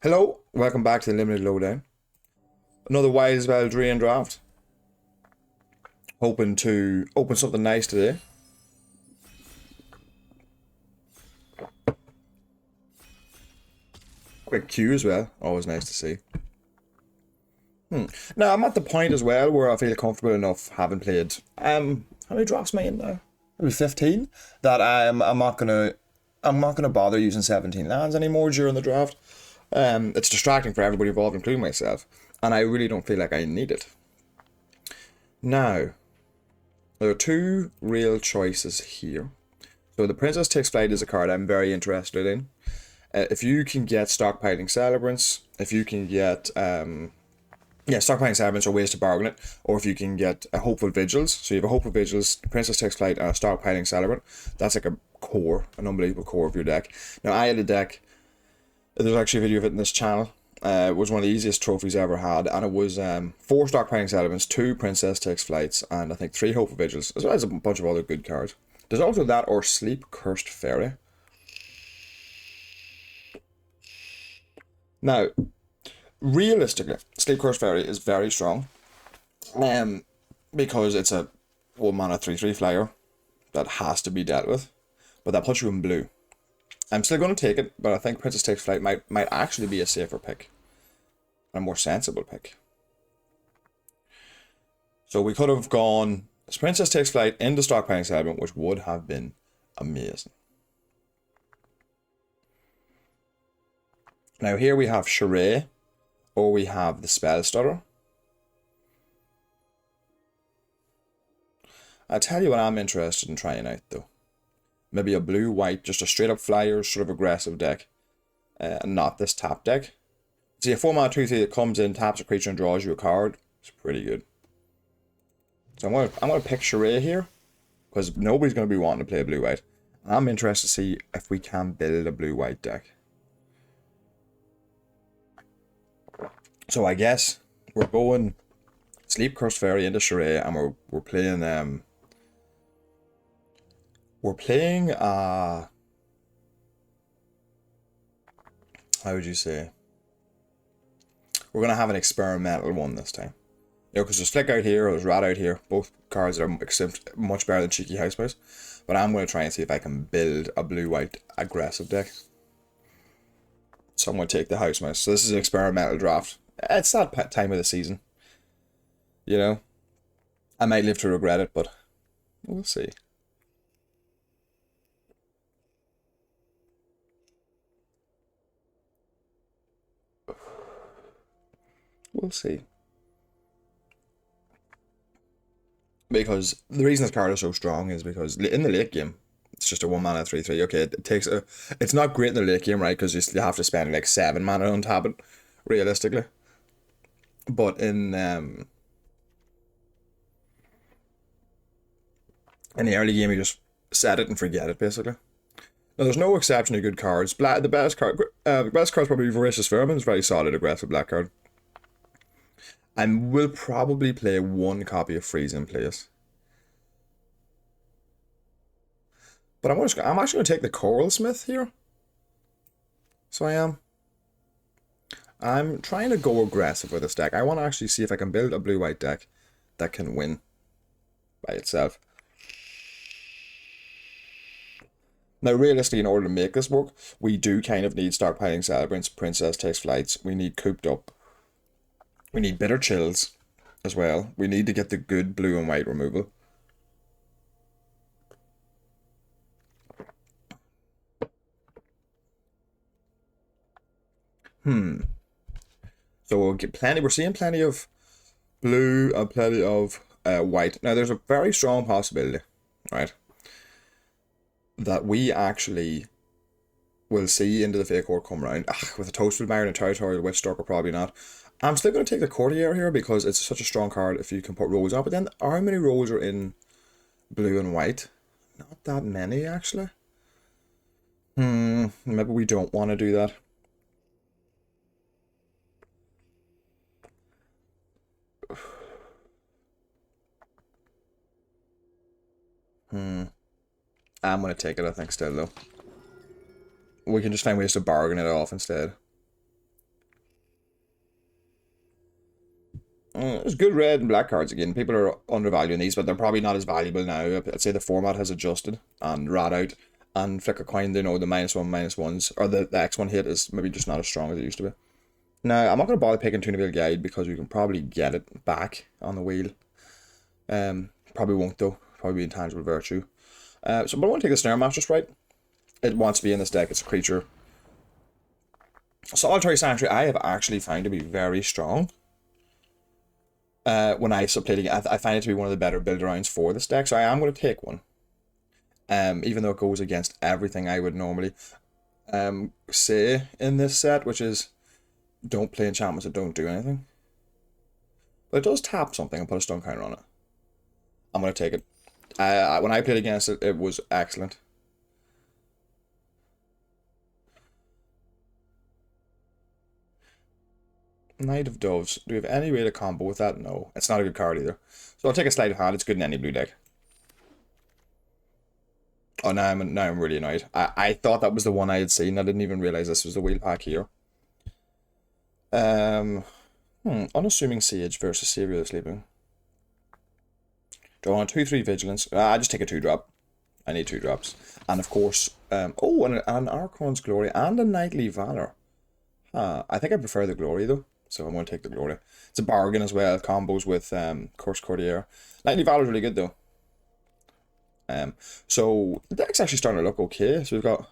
Hello, welcome back to the Limited Lowdown. Another wise Eldraine draft. Hoping to open something nice today. Quick queue as well, always nice to see. Now I'm at the point as well where I feel comfortable enough having played how many drafts am I in now? Maybe 15? That I'm not gonna bother using 17 lands anymore during the draft. It's distracting for everybody involved, including myself, and I really don't feel like I need it. Now, there are two real choices here. So the Princess Takes Flight is a card I'm very interested in. If you can get Stockpiling Celebrants, if you can get Stockpiling Celebrants are ways to bargain it, or if you can get a Hopeful Vigils. So you have a Hopeful Vigils, Princess Takes Flight, and a Stockpiling Celebrant. That's like a core, an unbelievable core of your deck. Now I had a deck. There's actually a video of it in this channel. It was one of the easiest trophies I ever had, and it was 4 Stockpiling Celebrants, 2 Princess Takes Flights, and I think 3 Hopeful Vigils, as well as a bunch of other good cards. There's also that or Sleep Cursed Fairy. Now, realistically, Sleep Cursed Fairy is very strong, because it's a 1-mana 3/3 flyer that has to be dealt with, but that puts you in blue. I'm still going to take it, but I think Princess Takes Flight might actually be a safer pick, a more sensible pick. So we could have gone Princess Takes Flight into Stockpiling Celebrant, which would have been amazing. Now here we have Charade, or we have the Spell Stutter. I'll tell you what I'm interested in trying out though. Maybe a blue-white, just a straight-up flyer, sort of aggressive deck. And not this tap deck. See, a 4-mana 2/3 that comes in, taps a creature and draws you a card. It's pretty good. So I'm gonna pick Charade here, because nobody's gonna be wanting to play a blue-white. And I'm interested to see if we can build a blue-white deck. So I guess we're going Sleep Cursed Fairy into Charade, and we're playing how would you say? We're gonna have an experimental one this time. You know, because there's Flick out here, or there's Rat out here, both cards that are much better than Cheeky House Mouse. But I'm gonna try and see if I can build a blue-white aggressive deck. So I'm gonna take the House Mouse. So this is an experimental draft. It's that time of the season. You know? I might live to regret it, but we'll see. We'll see. Because the reason this card is so strong is because in the late game, it's just a 1-mana 3/3. Okay, it's not great in the late game, right? Because you have to spend like 7 mana on tap it, realistically. But in the early game, you just set it and forget it, basically. Now, there's no exceptionally good cards. The best card is probably Voracious Vermin. It's a very solid, aggressive black card. And we'll probably play 1 copy of Freeze in place. But I'm actually going to take the Coral Smith here. So I am. I'm trying to go aggressive with this deck. I want to actually see if I can build a blue-white deck that can win by itself. Now, realistically, in order to make this work, we do kind of need Stockpiling Celebrants, Princess Takes Flights. We need Cooped Up. We need Bitter Chills as well. We need to get the good blue and white removal. So we'll get plenty. We're seeing plenty of blue and plenty of white. Now there's a very strong possibility, right, that we actually will see into the Fake Court come round. With a Toastful Baron and Territorial Witch Stalker, probably not. I'm still going to take the Courtier here because it's such a strong card if you can put rolls on. But then how many rolls are in blue and white? Not that many, actually. Maybe we don't want to do that. I'm going to take it, I think, still, though. We can just find ways to bargain it off instead. There's good red and black cards again. People are undervaluing these, but they're probably not as valuable now. I'd say the format has adjusted, and rat out and flick a coin, the -1, -1s, or the X1 hit is maybe just not as strong as it used to be. Now, I'm not going to bother picking Tuna Veil Guide because we can probably get it back on the wheel. Probably won't though. Probably be Intangible Virtue. But I want to take the Snare Master Sprite. It wants to be in this deck. It's a creature. Solitary Sanctuary I have actually found to be very strong. When I start playing it, I find it to be one of the better build arounds for this deck, so I am going to take one. Even though it goes against everything I would normally say in this set, which is don't play enchantments that don't do anything. But it does tap something and put a stun counter on it. I'm going to take it. When I played against it, it was excellent. Knight of Doves. Do we have any way to combo with that? No. It's not a good card either. So I'll take a Sleight of Hand. It's good in any blue deck. Oh, now I'm really annoyed. I thought that was the one I had seen. I didn't even realize this was the wheel pack here. Unassuming Sage versus Savior of the Sleeping. Draw on 2/3 Vigilance. I just take a 2-drop. I need 2 drops. And of course, and an Archon's Glory and a Knightly Valor. I think I prefer the Glory though, so I'm going to take the Glory. It's a bargain as well, combos with Curse Courtier. Knightly Valor is really good though. So the deck's actually starting to look okay. So we've got,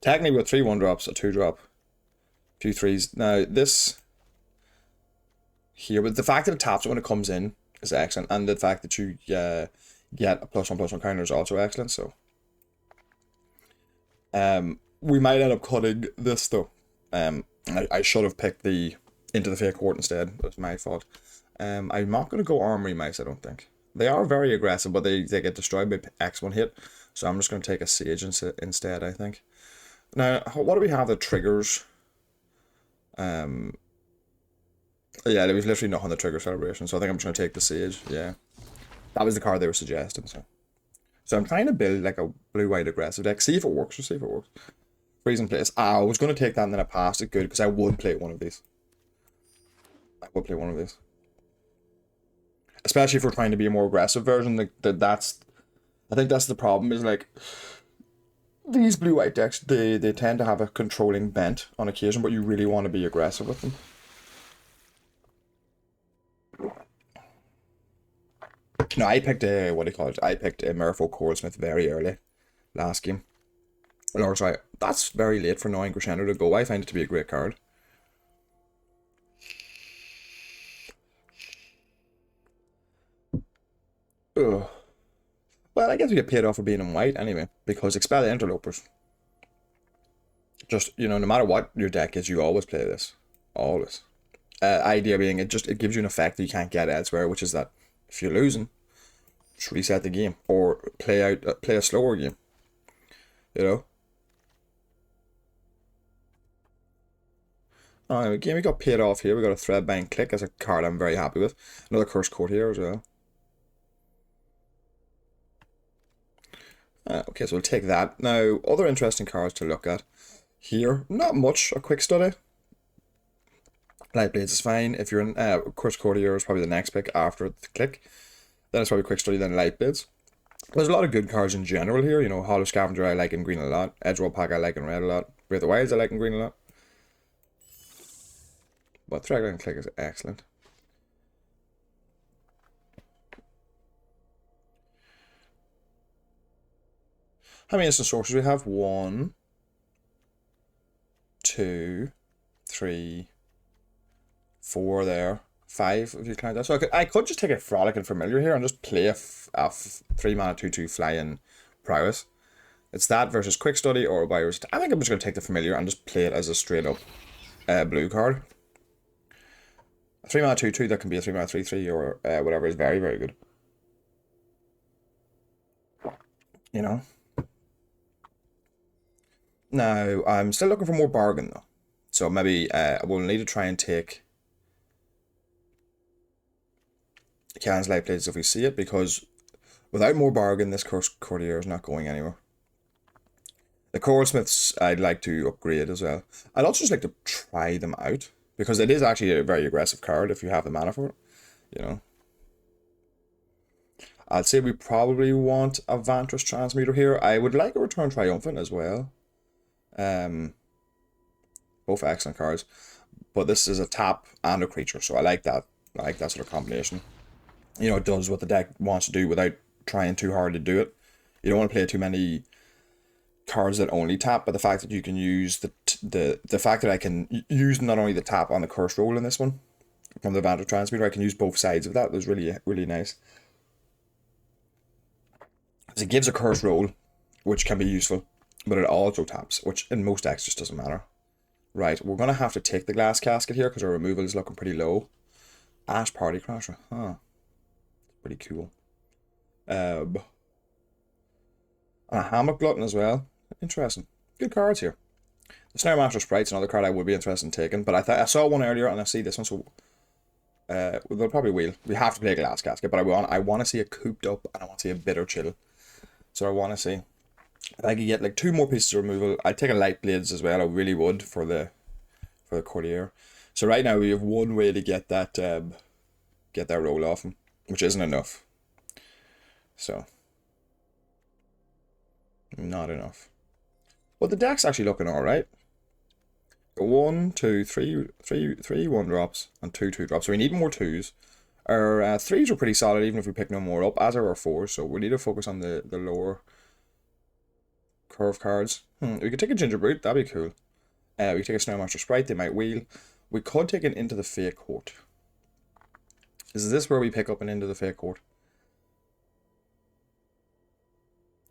technically we've got 3 1-drops, a 2-drop, a few 3s. Now this here, but the fact that it taps it when it comes in is excellent, and the fact that you get a +1/+1 counter is also excellent. So we might end up cutting this though. I should have picked the Into the Fake Court instead. That's my fault. I'm not going to go Armory Mice, I don't think. They are very aggressive, but they get destroyed by X1 hit. So I'm just going to take a Sage instead, I think. Now, what do we have that triggers? Yeah, there was literally nothing that triggers Celebration, so I think I'm just going to take the Sage, yeah. That was the card they were suggesting, so. So I'm trying to build like a blue-white aggressive deck. See if it works, see if it works. Freezing Place. I was going to take that and then I passed it good because I would play one of these. I would play one of these. Especially if we're trying to be a more aggressive version. I think that's the problem, is like these blue-white decks, they tend to have a controlling bent on occasion, but you really want to be aggressive with them. No, I picked a, what do you call it? I picked a Merfolk Cordsmith very early last game. Or sorry, that's very late for Gnawing Crescendo to go. I find it to be a great card. Ugh. Well, I guess we get paid off for being in white anyway, because Expel the Interlopers. Just, no matter what your deck is, you always play this. Always. Idea being, it gives you an effect that you can't get elsewhere, which is that if you're losing, just reset the game or play a slower game. Again, we got paid off here. We got a Threadbind Click as a card I'm very happy with. Another Curse Court here as well. Okay, so we'll take that. Now, other interesting cards to look at here. Not much. A Quick Study. Lightblades is fine. If you're in Curse Courtier is probably the next pick after the Click. Then it's probably Quick Study, then Lightblades. There's a lot of good cards in general here. Hollow Scavenger I like in green a lot. Edgeroll Pack I like in red a lot. Breath of the Wilds I like in green a lot. But Threadbind Click is excellent. How many instant sources we have? 1, 2, 3, 4 there. 5 if you count that. So I could just take a Frolic and Familiar here and just play a 3-mana 2/2 flying prowess. It's that versus Quick Study or Virus. I think I'm just going to take the Familiar and just play it as a straight up blue card. A 3-mana 2/2 that can be a 3-mana 3/3 or whatever is very, very good. Now, I'm still looking for more bargain though. So maybe we'll need to try and take Cannon's Lightblades if we see it, because without more bargain, this Curse Courtier is not going anywhere. The Cordsmiths I'd like to upgrade as well. I'd also just like to try them out, because it is actually a very aggressive card if you have the mana for it. you know. I'd say we probably want a Vantress Transmuter here. I would like a Return Triumphant as well. Both excellent cards. But this is a tap and a creature, so I like that. I like that sort of combination. You know, it does what the deck wants to do without trying too hard to do it. You don't want to play too many cards that only tap, but the fact that you can use the fact that I can use not only the tap on the curse roll in this one from the Vantress Transmuter, I can use both sides of that. Was really, really nice. It gives a curse roll, which can be useful, but it also taps, which in most decks just doesn't matter. Right, we're going to have to take the Glass Casket here because our removal is looking pretty low. Ash Party Crasher, huh. Pretty cool. And a Hammock Glutton as well. Interesting. Good cards here. The Snare Master Sprite's another card I would be interested in taking, but I saw one earlier and I see this one, so they'll probably wheel. We have to play a Glass Casket, but I want to see it cooped up and I want to see a Bitter Chill. So I want to see if I could get like 2 more pieces of removal. I'd take a Light Blades as well. I really would for the Courtier. So right now we have one way to get that roll off him, which isn't enough. So not enough. But the deck's actually looking alright. 1, 2, 3 1-drops and 2 2-drops. So we need more 2s. Our 3s are pretty solid even if we pick no more up, as are our 4s. So we need to focus on the lower curve cards. We could take a Gingerbrute, that'd be cool. We could take a Snowmaster Sprite, they might wheel. We could take an Into the Fake Court. Is this where we pick up an Into the Fake Court?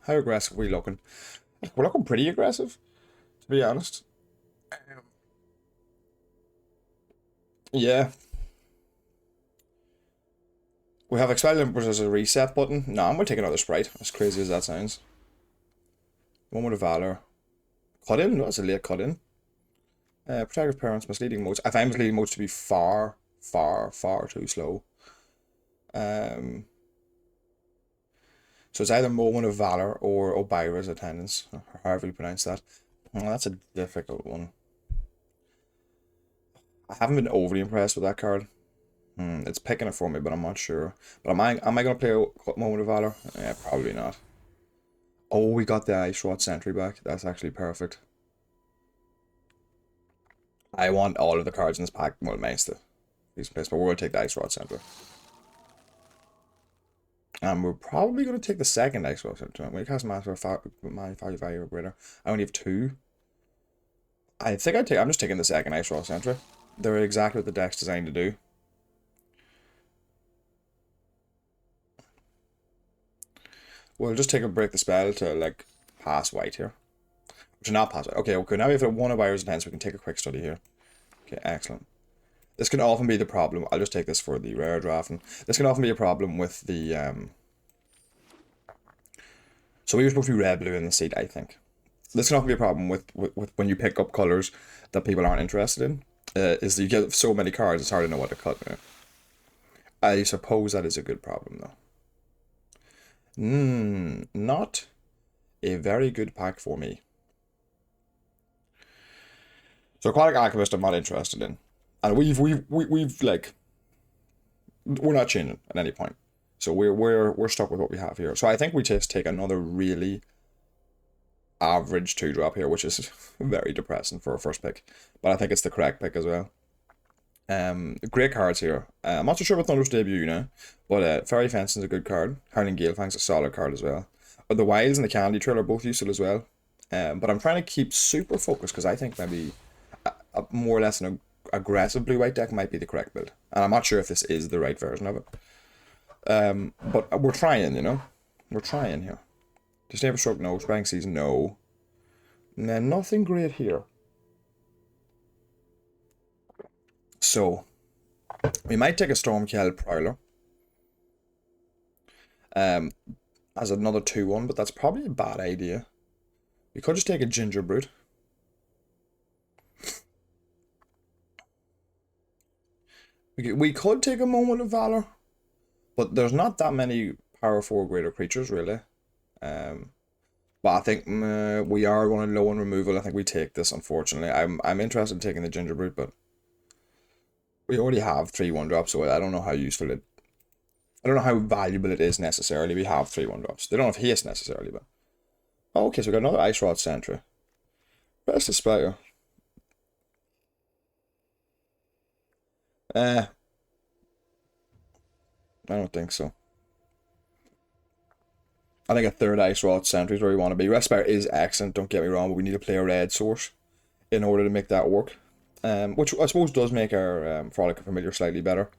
How aggressive are we looking? We're looking pretty aggressive, to be honest. Yeah. We have Expel Emperors as a reset button. No, I'm going to take another Sprite, as crazy as that sounds. Moment of Valor. Cut in? No, that's a late cut in. Protective Parents, Misleading Modes. I find Misleading Modes to be far, far, far too slow. So it's either Moment of Valor or Obira's Attendance, or however you pronounce that. Oh, that's a difficult one. I haven't been overly impressed with that card. It's picking it for me, but I'm not sure. But am I going to play a Moment of Valor? Yeah, probably not. Oh, we got the Ice Rod Sentry back. That's actually perfect. I want all of the cards in this pack. Well, mine's the piece of place, but we're going to take the Ice Rod Sentry. And we're probably going to take the second Ice Rod Sentry. When you cast Master my value or greater, I only have 2. I think I'm just taking the second Ice Rod Sentry. They're exactly what the deck's designed to do. We'll just take a Break the Spell to, like, pass white here. Which not pass white. Okay, now we have 1 of Iris Attendance, we can take a quick study here. Okay, excellent. This can often be the problem. I'll just take this for the rare drafting. This can often be a problem with the... So we were supposed to be red, blue in the seed, I think. This can often be a problem with when you pick up colours that people aren't interested in. Is that you get so many cards, it's hard to know what to cut now. I suppose that is a good problem, though. Not a very good pack for me. So Aquatic Alchemist I'm not interested in. And we've like, we're not changing at any point. So we're stuck with what we have here. So I think we just take another really average 2-drop here, which is very depressing for a first pick. But I think it's the correct pick as well. Great cards here. I'm not so sure about Thunder's debut now, but Fairy Fencing's a good card. Howling Galefang's a solid card as well. But the Wilds and the Candy Trail are both useful as well. But I'm trying to keep super focused because I think maybe a more or less an aggressive blue-white deck might be the correct build. And I'm not sure if this is the right version of it. But we're trying, you know? We're trying here. Disdain for Stroke, no. Spring Season, no. Nah, nothing great here. So, we might take a Stormkill Prowler as another 2-1, but that's probably a bad idea. We could just take a Gingerbrute. We could take a Moment of Valor, but there's not that many Power 4 greater creatures, really. But I think we are going low on removal. I think we take this, unfortunately. I'm interested in taking the Gingerbrute, but we already have 3 1-drops, so I don't know how useful I don't know how valuable it is necessarily. We have 3/1 drops. They don't have haste necessarily, but. Oh, okay, so we got another Ice Rod Sentry. Best displayer. I don't think so. I think a third Ice Rod Sentry is where we want to be. Respire is excellent, don't get me wrong, but we need to play a red source in order to make that work. Which I suppose does make our Frolic and Familiar slightly better.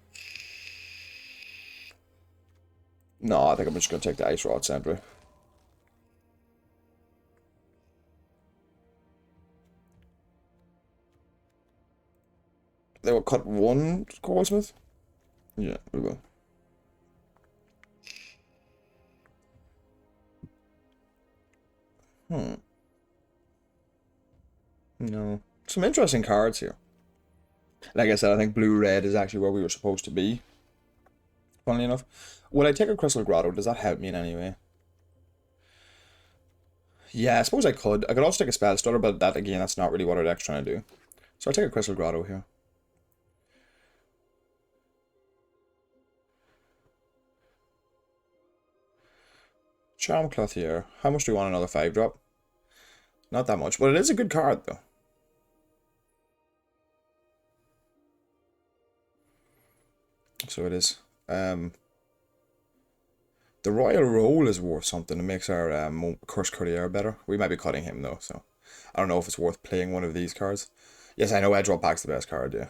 No, I think I'm just going to take the Ice Rod Sentry. They will cut one Coilsmith? Yeah, we will. No. Some interesting cards here. Like I said, I think blue-red is actually where we were supposed to be. Funnily enough. Would I take a Crystal Grotto? Does that help me in any way? Yeah, I suppose I could. I could also take a Spell Stutter, but that, again, that's not really what our deck's trying to do. So I'll take a Crystal Grotto here. Charm Clothier. How much do we want another 5-drop? Not that much, but it is a good card, though. So it is. The Royal Roll is worth something. It makes our Curse Courier better. We might be cutting him, though, so I don't know if it's worth playing one of these cards. Yes, I know Edge Roll Pack's the best card, yeah.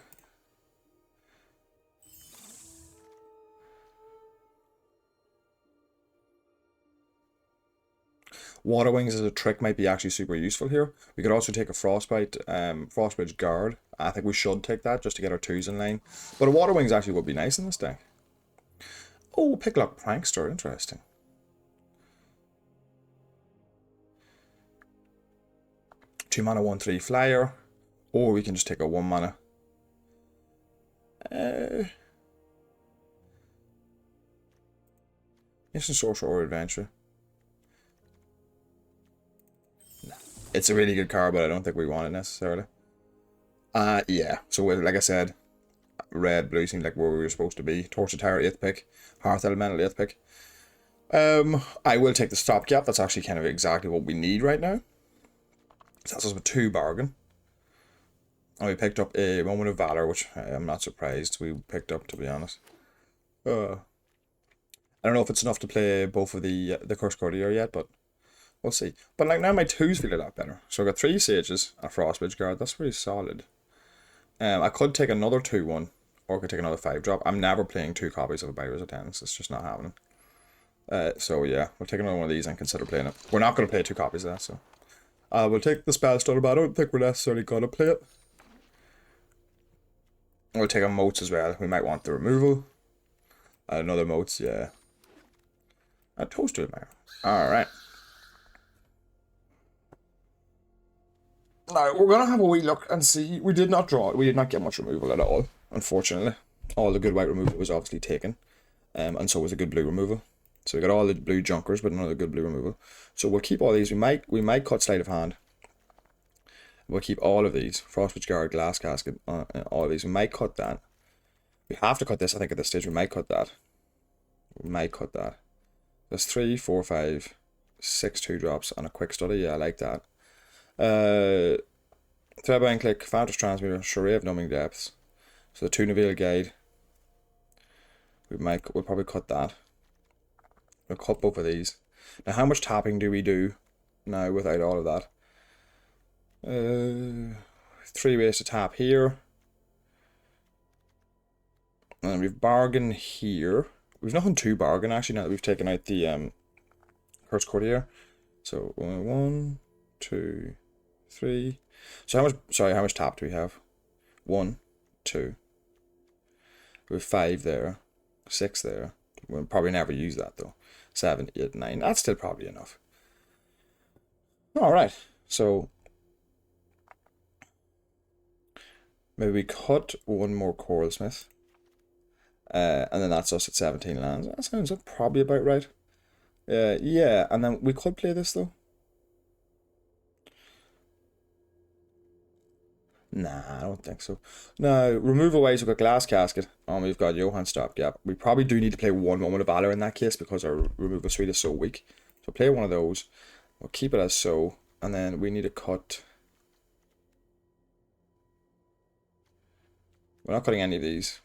Water Wings as a trick might be actually super useful here. We could also take a Frostbite, Frostbridge Guard. I think we should take that just to get our 2s in line. But a Water Wings actually would be nice in this deck. Oh, Picklock Prankster, interesting. Two mana, 1/3 flyer. Or we can just take a 1 mana. Instant Sorcerer or Adventure. No. It's a really good card, but I don't think we want it necessarily. Yeah. So like I said, red, blue seemed like where we were supposed to be. Torch Tower 8th pick. Hearth Elemental 8th pick. I will take the Stopgap. That's actually kind of exactly what we need right now. So that's us with 2 bargain. And we picked up a Moment of Valor, which I'm not surprised we picked up, to be honest. I don't know if it's enough to play both of the Curse Courier yet, but we'll see. But like now my 2s feel a lot better. So I got 3 Sages and a Frostbridge Guard. That's pretty solid. I could take another 2/1, or I could take another 5-drop. I'm never playing 2 copies of a Buyer's Attendance. It's just not happening. So yeah, we'll take another one of these and consider playing it. We're not going to play 2 copies of that, so. We'll take the Spell Stutter, but I don't think we're necessarily going to play it. We'll take on Moats as well. We might want the removal. Another Moats, yeah. A Toaster Admirer. Alright. Now, we're going to have a wee look and see. We did not draw. We did not get much removal at all, unfortunately. All the good white removal was obviously taken. And so was a good blue removal. So we got all the blue junkers, but none of the good blue removal. So we'll keep all these. We might cut Sleight of Hand. We'll keep all of these. Frostbridge Guard, Glass Casket, all of these. We might cut that. We have to cut this, I think, at this stage. We might cut that. We might cut that. There's 3, 4, 5, 6 2-drops and a quick study. Yeah, I like that. Threadbind Click, Phantom Transmuter, Charade of Numbing Depths. So the 2 Navale Guide. We'll probably cut that. We'll cut both of these. Now, how much tapping do we do now without all of that? 3 ways to tap here. And we've bargain here. We've nothing to bargain actually now that we've taken out the Curse Courier. So 1, 2, 3. So how much tap do we have? 1, 2. We have 5 there. 6 there. We'll probably never use that though. 7, 8, 9. That's still probably enough. Alright. So maybe we cut 1 more Coralsmith. And then that's us at 17 lands. That sounds probably about right. Yeah, and then we could play this though. Nah, I don't think so. Now, removal ways, we've got Glass Casket, and we've got Johan Stopgap. We probably do need to play one Moment of Valor in that case because our removal suite is so weak. So play one of those. We'll keep it as so, and then we need to cut. We're not cutting any of these.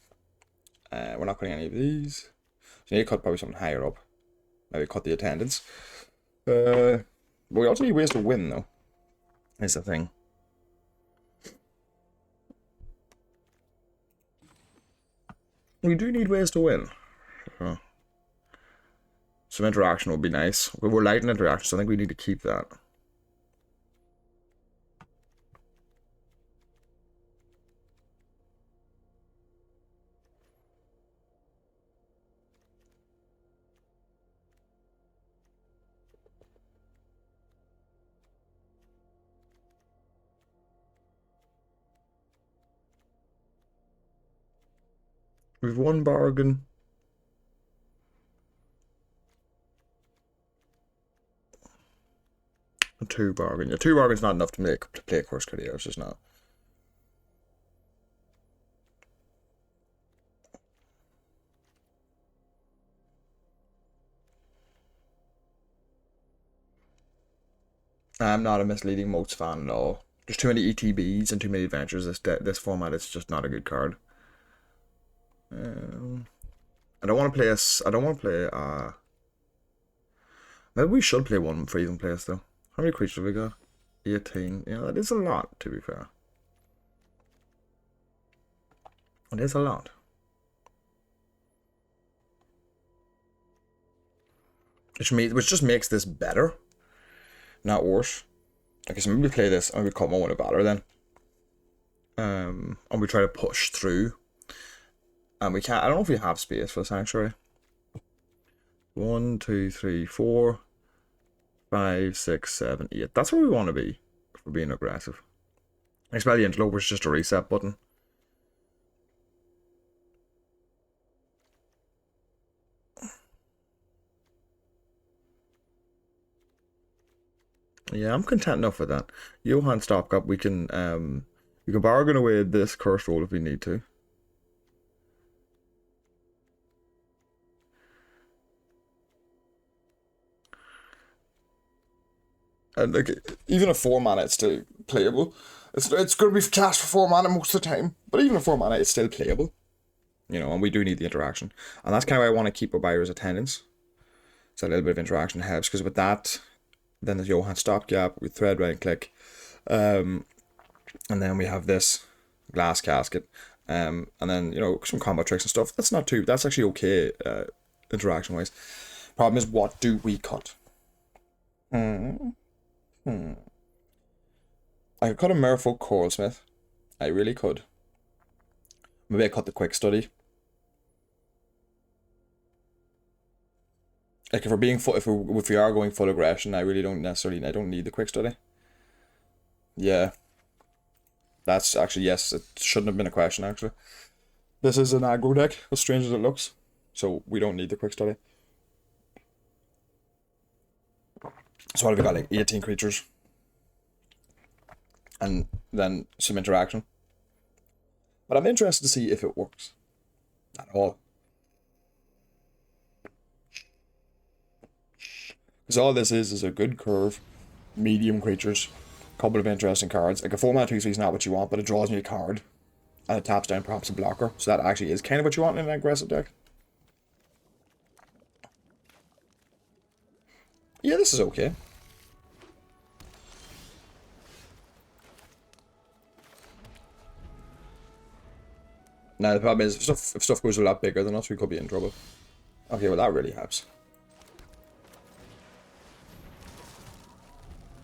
We're not cutting any of these. So you need to cut probably something higher up. Maybe cut the attendance. But we also need ways to win, though. Is the thing. We do need ways to win. Some interaction would be nice. We're light in interaction, so I think we need to keep that. We've one bargain. A two bargain. Yeah, two bargain's not enough to play a Curse Career, it's just not. I'm not a misleading moats fan at all. There's too many ETBs and too many adventures. This format is just not a good card. I don't want to play I don't want to play maybe we should play one for even place though. How many creatures have we got? 18. Yeah, that is a lot, to be fair. It is a lot. Which just makes this better, not worse. Okay, so maybe we play this and we cut Moment of Valor then. And we try to push through. And we can't. I don't know if we have space for the Sanctuary. 1, 2, 3, 4, 5, 6, 7, 8. That's where we want to be if we're being aggressive. Expel the Interloper is just a reset button. Yeah, I'm content enough with that. Johan Stopgap, we can bargain away this Cursed Roll if we need to. And like, even a 4 mana, it's still playable. It's going to be cast for 4 mana most of the time, but even a 4 mana, it's still playable. You know, and we do need the interaction, and that's kind of why I want to keep our buyer's attendance. So a little bit of interaction helps, because with that, then there's Johan Stopgap with Thread Right Click, and then we have this Glass Casket, and then some combat tricks and stuff. That's not too. That's actually okay, interaction wise. Problem is, what do we cut? I could cut a Merfolk Coralsmith. I really could. Maybe I cut the Quick Study. Like if we're being if we are going full aggression, I really don't necessarily. I don't need the Quick Study. Yeah. That's actually, yes, it shouldn't have been a question actually. This is an aggro deck, as strange as it looks. So we don't need the Quick Study. So what have we got, like 18 creatures? And then some interaction. But I'm interested to see if it works. At all. Because all this is a good curve, medium creatures, couple of interesting cards. Like a 4-mana 2/3 is not what you want, but it draws me a card. And it taps down perhaps a blocker. So that actually is kind of what you want in an aggressive deck. Yeah, this is okay. Now the problem is, if stuff goes a lot bigger than us, we could be in trouble. Okay, well that really helps.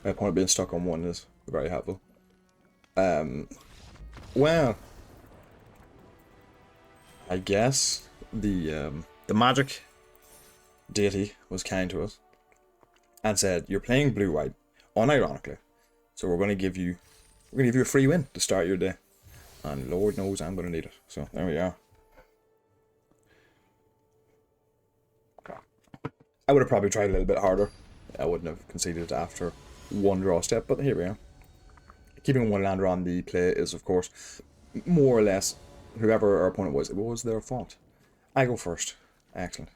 My point of being stuck on one is very helpful. Well, I guess the magic deity was kind to us and said, "You're playing blue-white, unironically, so we're going to give you a free win to start your day." And Lord knows I'm going to need it. So there we are. I would have probably tried a little bit harder. I wouldn't have conceded after one draw step, but here we are. Keeping one lander on the play is, of course, more or less whoever our opponent was. It was their fault. I go first. Excellent.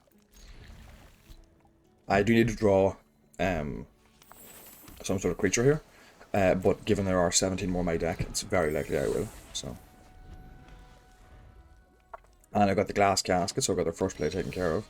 I do need to draw some sort of creature here, but given there are 17 more in my deck, it's very likely I will. So, and I've got the glass casket, so I've got the first play taken care of.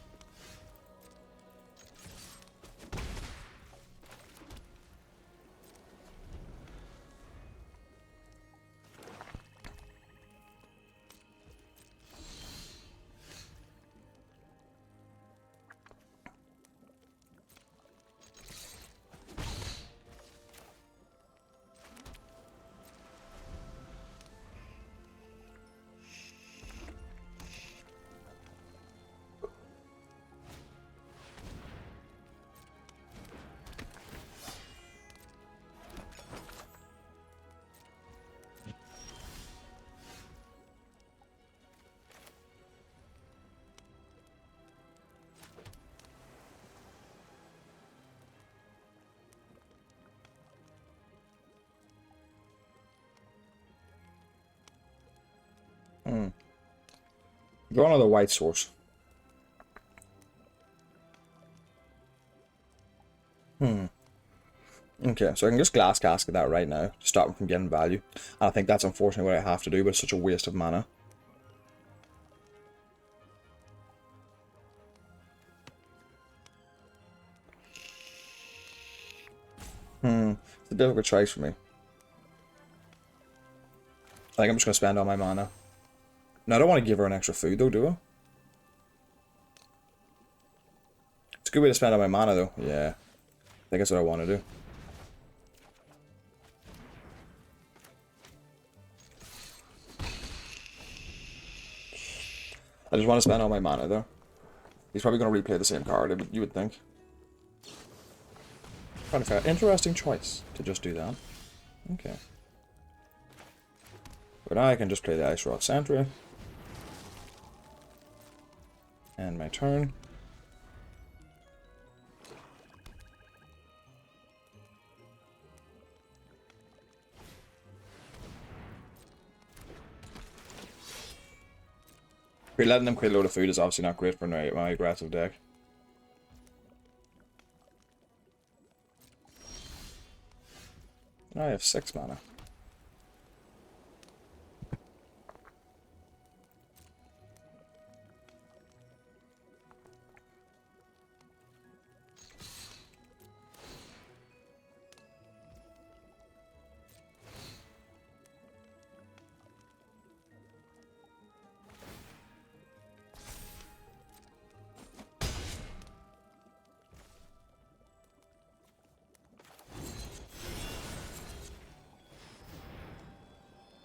Draw another white source. Okay, so I can just glass casket that right now to stop him from getting value. And I think that's unfortunately what I have to do, but it's such a waste of mana. It's a difficult choice for me. I think I'm just going to spend all my mana. No, I don't want to give her an extra food though, do I? It's a good way to spend all my mana though. Yeah. I think that's what I want to do. I just want to spend all my mana though. He's probably going to replay the same card, you would think. Kind of fair. Interesting choice to just do that. Okay. But now I can just play the Ice Rock Sentry. And my turn. Letting them create a load of food is obviously not great for my aggressive deck. Now I have 6 mana.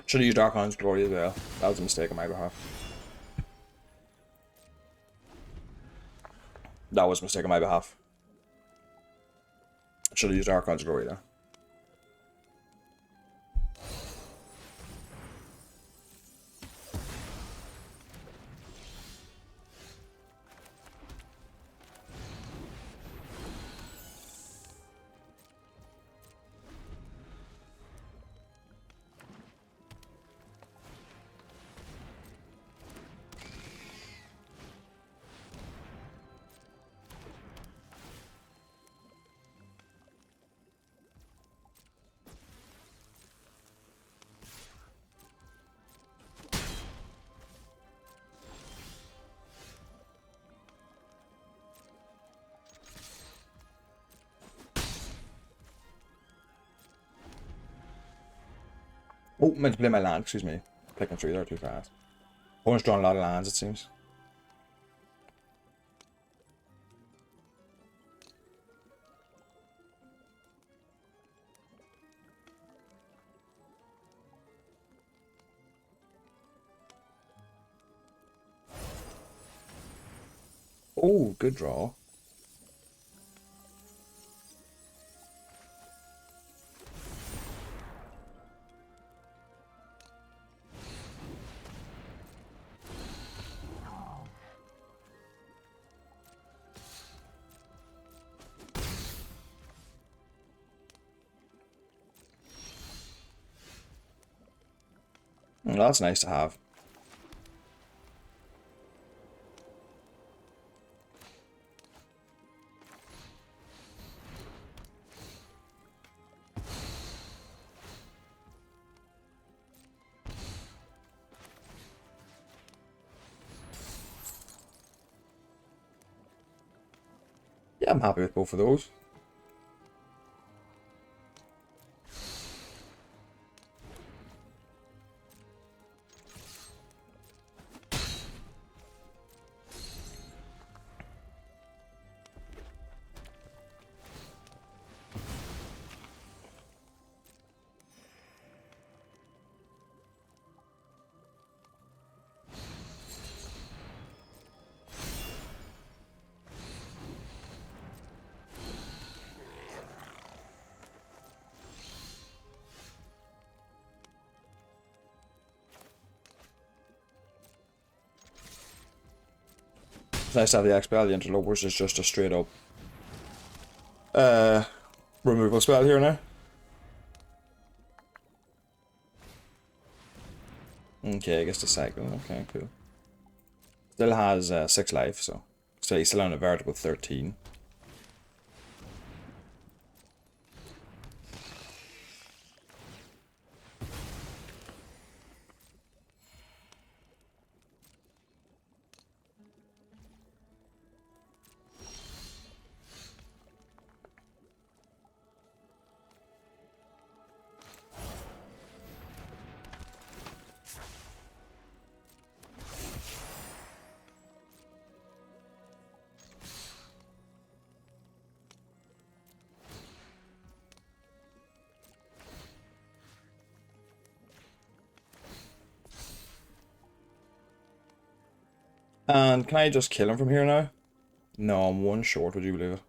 Should have used Archon's Glory as well. That was a mistake on my behalf. That was a mistake on my behalf. Should have used Archon's Glory there. Oh, meant to play my land, excuse me. Clicking through there too fast. Opponent's drawn a lot of lands, it seems. Oh, good draw. Well, that's nice to have. Yeah, I'm happy with both of those. It's nice to have the expel. The interlopers is just a straight up removal spell here now. Okay, I guess the cycle. Okay, cool. Still has 6 life, so he's still on a veritable 13. And can I just kill him from here now? No, I'm 1 short, would you believe it?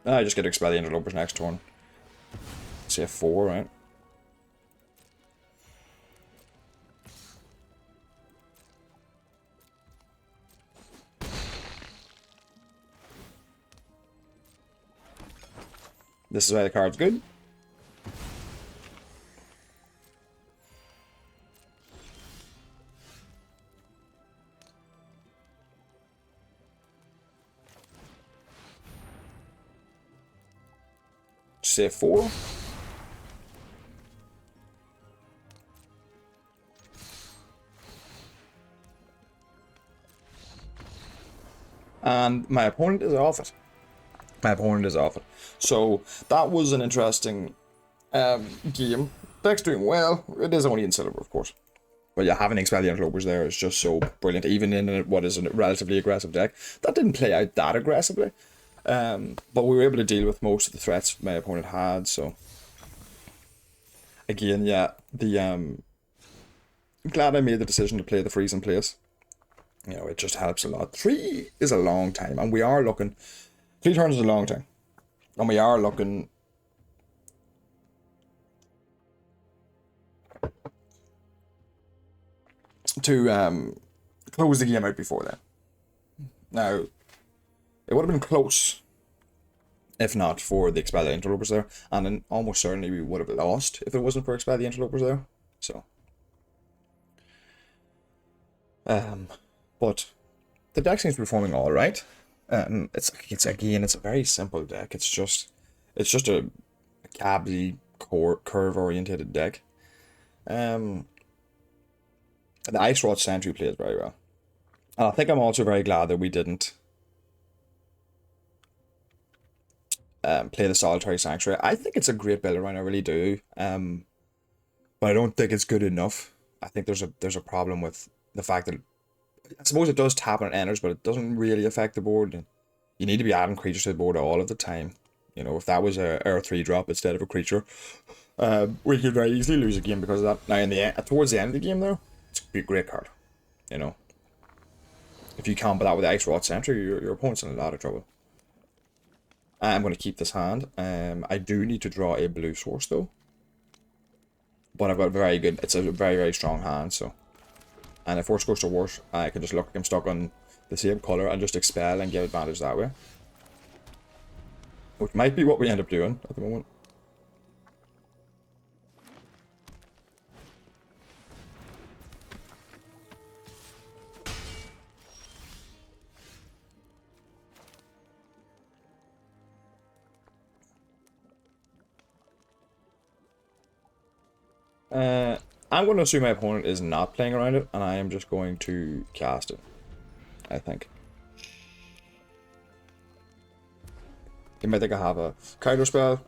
I just get to expel the interlopers next turn. Say 4, right? This is why the card's good. Say 4. And my opponent is off it. So that was an interesting game. Deck's doing well. It is only in silver, of course. But yeah, having expel the interlopers there is just so brilliant. Even in what is a relatively aggressive deck, that didn't play out that aggressively. But we were able to deal with most of the threats my opponent had. So again, yeah, I'm glad I made the decision to play the freeze in place. You know, it just helps a lot. 3 is a long time, and we are looking. 3 turns is a long time, and we are looking to close the game out before then. Now, it would have been close if not for the expel the interlopers there, and then almost certainly we would have lost if it wasn't for expel the interlopers there. So, but the deck seems to be performing all right. It's again, it's a very simple deck. It's just a cabby curve orientated deck. The Ice Rod Sentry plays very well, and I think I'm also very glad that we didn't play the Solitary Sanctuary. I think it's a great build around, I really do. But I don't think it's good enough. I think there's a problem with the fact that I suppose it does tap on enters, but it doesn't really affect the board. And you need to be adding creatures to the board all of the time. You know, if that was a R3 drop instead of a creature, we could very easily lose a game because of that. Now, in the end, towards the end of the game, though, it's a great card. You know, if you combo that with the Ice Rod Sentry, your opponent's in a lot of trouble. I'm going to keep this hand. I do need to draw a blue source, though. But I've got very good, it's a very, very strong hand, so. And if worse goes to worse, I can just look like I'm stuck on the same colour and just expel and get advantage that way. Which might be what we end up doing at the moment. I'm going to assume my opponent is not playing around it, and I am just going to cast it, I think. He might think I have a counter spell.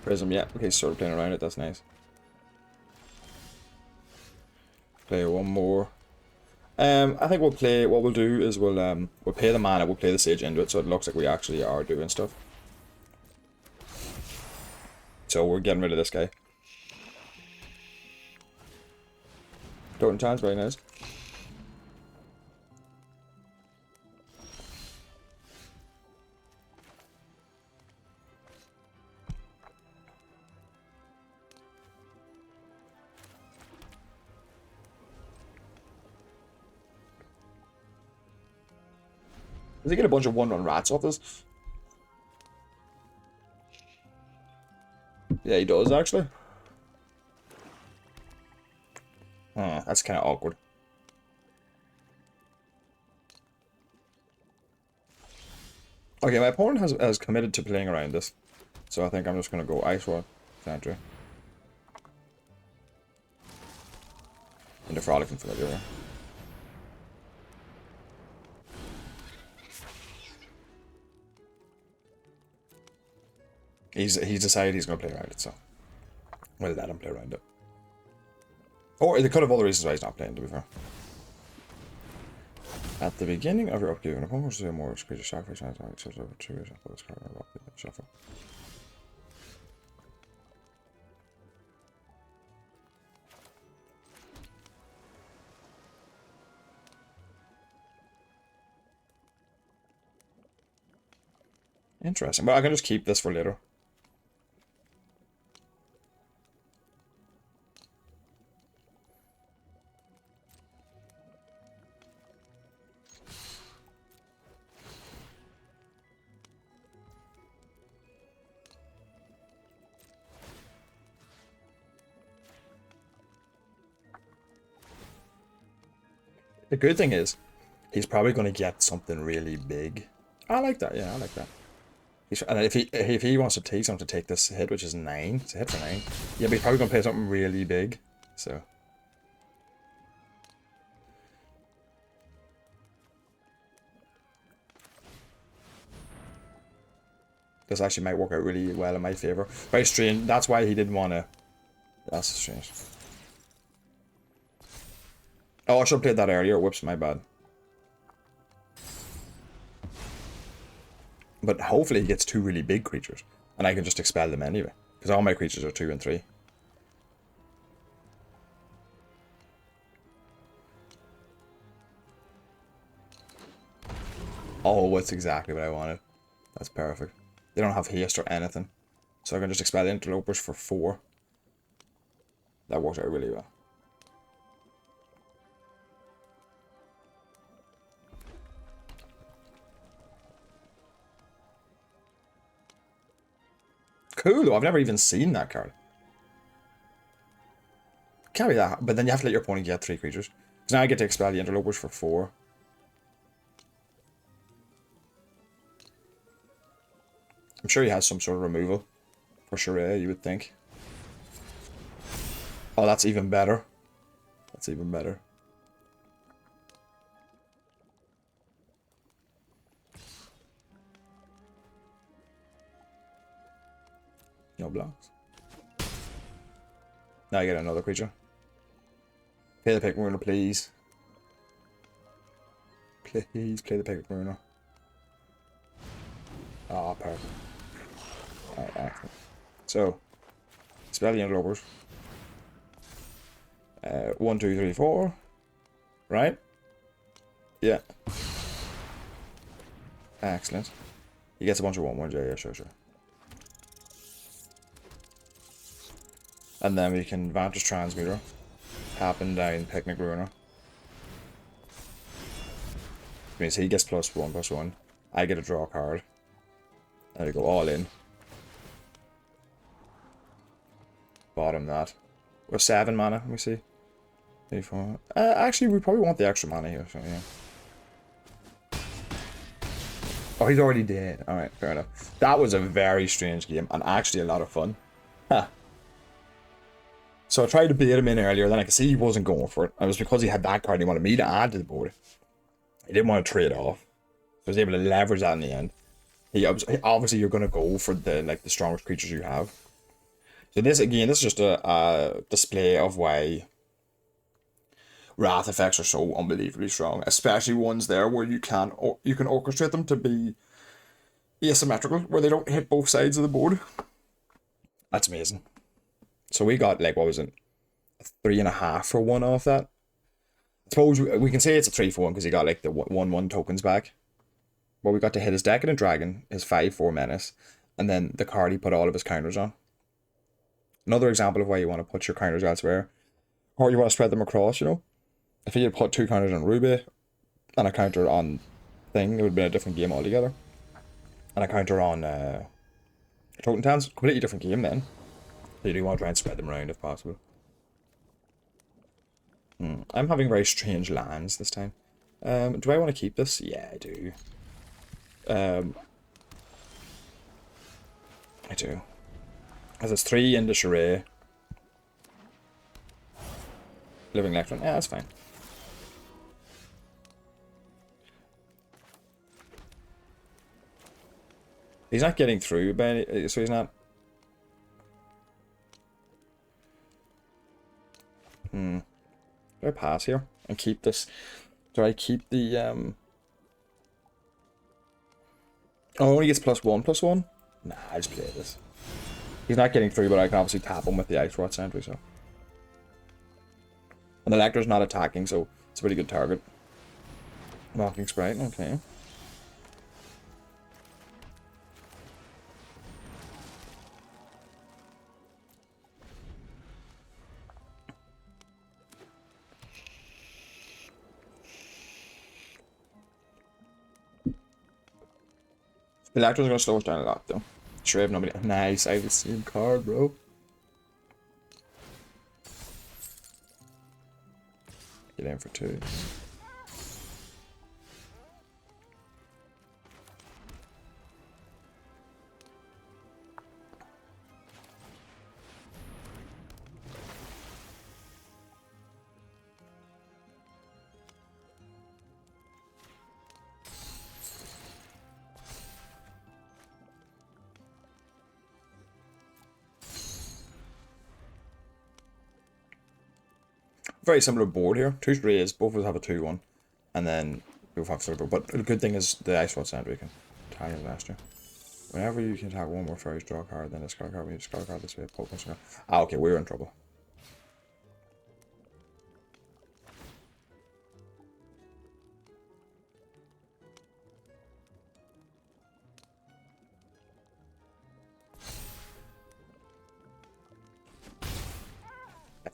Prism, yeah. Okay, sort of playing around it, that's nice. Play one more. I think what we'll do is we'll pay the mana, we'll play the Sage into it, so it looks like we actually are doing stuff. So we're getting rid of this guy. Totem chance, very nice. Does he get a bunch of one-run rats off this? Yeah, he does, actually. That's kind of awkward. Okay, my opponent has committed to playing around this. So I think I'm just going to go Ice Rod, Sentry. Into Frolicking Familiar. He's decided he's going to play around it, so we'll let him play around it. Or there could have other reasons why he's not playing, to be fair. At the beginning of your upkeep, an opponent will more creature sacrifice and accepts over 2 years after this card shuffle. Interesting, but I can just keep this for later. The good thing is, he's probably going to get something really big. I like that, yeah, I like that. And if he wants to take something to take this hit, which is 9, it's a hit for 9. Yeah, but he's probably going to play something really big, so. This actually might work out really well in my favor. Very strange, that's why he didn't want to. That's strange. Oh, I should have played that earlier. Whoops, my bad. But hopefully he gets 2 really big creatures. And I can just expel them anyway. Because all my creatures are 2 and 3. Oh, that's exactly what I wanted. That's perfect. They don't have haste or anything. So I can just expel interlopers for 4. That works out really well. Cool, though. I've never even seen that card. Can't be that, but then you have to let your opponent get 3 creatures. Because now I get to expel the interlopers for 4. I'm sure he has some sort of removal. For sure, you would think. Oh, that's even better. That's even better. No blocks. Now I get another creature. Play the Pick Mariner, please. Please play the Pick Mariner. Ah, perfect. Alright, excellent. So, spell the interlopers. 1, 2, 3, 4. Right? Yeah. Excellent. He gets a bunch of 1/1s. Yeah, sure. And then we can Vantage Transmuter. Tapping down Picnic Ruiner. Which means he gets +1/+1. I get a draw card. There we go, all in. Bottom that. We're 7 mana, let me see. 3, 4. Actually, we probably want the extra mana here, so yeah. Oh, he's already dead. Alright, fair enough. That was a very strange game, and actually a lot of fun. Huh. So I tried to bait him in earlier, then I could see he wasn't going for it. And it was because he had that card he wanted me to add to the board. He didn't want to trade off. So I was able to leverage that in the end. Obviously, you're going to go for the strongest creatures you have. So this, again, this is just a display of why Wrath effects are so unbelievably strong. Especially ones there where you can orchestrate them to be asymmetrical, where they don't hit both sides of the board. That's amazing. So we got, like, what was it? A 3.5 for 1 off that. I suppose we can say it's a 3 for 1 because he got, like, the 1/1 tokens back. Well, we got to hit his Decadent Dragon, his 5/4 Menace, and then the card he put all of his counters on. Another example of why you want to put your counters elsewhere. Or you want to spread them across, you know? If he had put 2 counters on Ruby and a counter on Thing, it would have been a different game altogether. And a counter on Totem Tans, completely different game then. So you do want to try and spread them around if possible. I'm having very strange lands this time. Do I want to keep this? Yeah, I do. I do. As it's 3 into Charade. Living Electron. Yeah, that's fine. He's not getting through, so he's not... Do I pass here and keep this? Do I keep the Oh, only gets +1/+1? Nah, I just play this. He's not getting through, but I can obviously tap him with the Ice Rod Sentry, so. And the Elector's not attacking, so it's a pretty good target. Mocking Sprite, okay. The Elector's gonna slow us down a lot, though. Sure, I have nobody. Nice, I have the same card, bro. Get in for 2. Very similar board here. 2 rays, both of us have a 2/1. And then we both have silver. But the good thing is the Ice Rod Sentry can tag his last year. Whenever you can tag 1 more fairies, draw a card, then discard a card. When you discard a card this way, poke once again. Ah, okay, we're in trouble.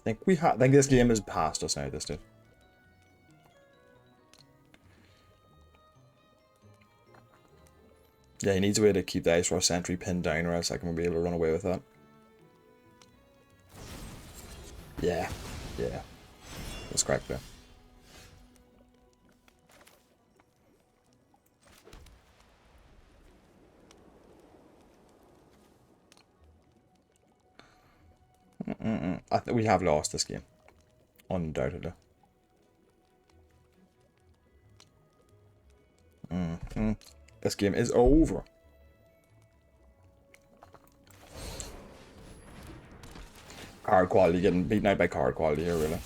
I think this game is past us now, this dude. Yeah, he needs a way to keep the Ice Rod Sentry pinned down, or else I can be able to run away with that. Yeah, yeah. That's correct there. I think we have lost this game. Undoubtedly. This game is over. Card quality, getting beaten out by card quality here, really.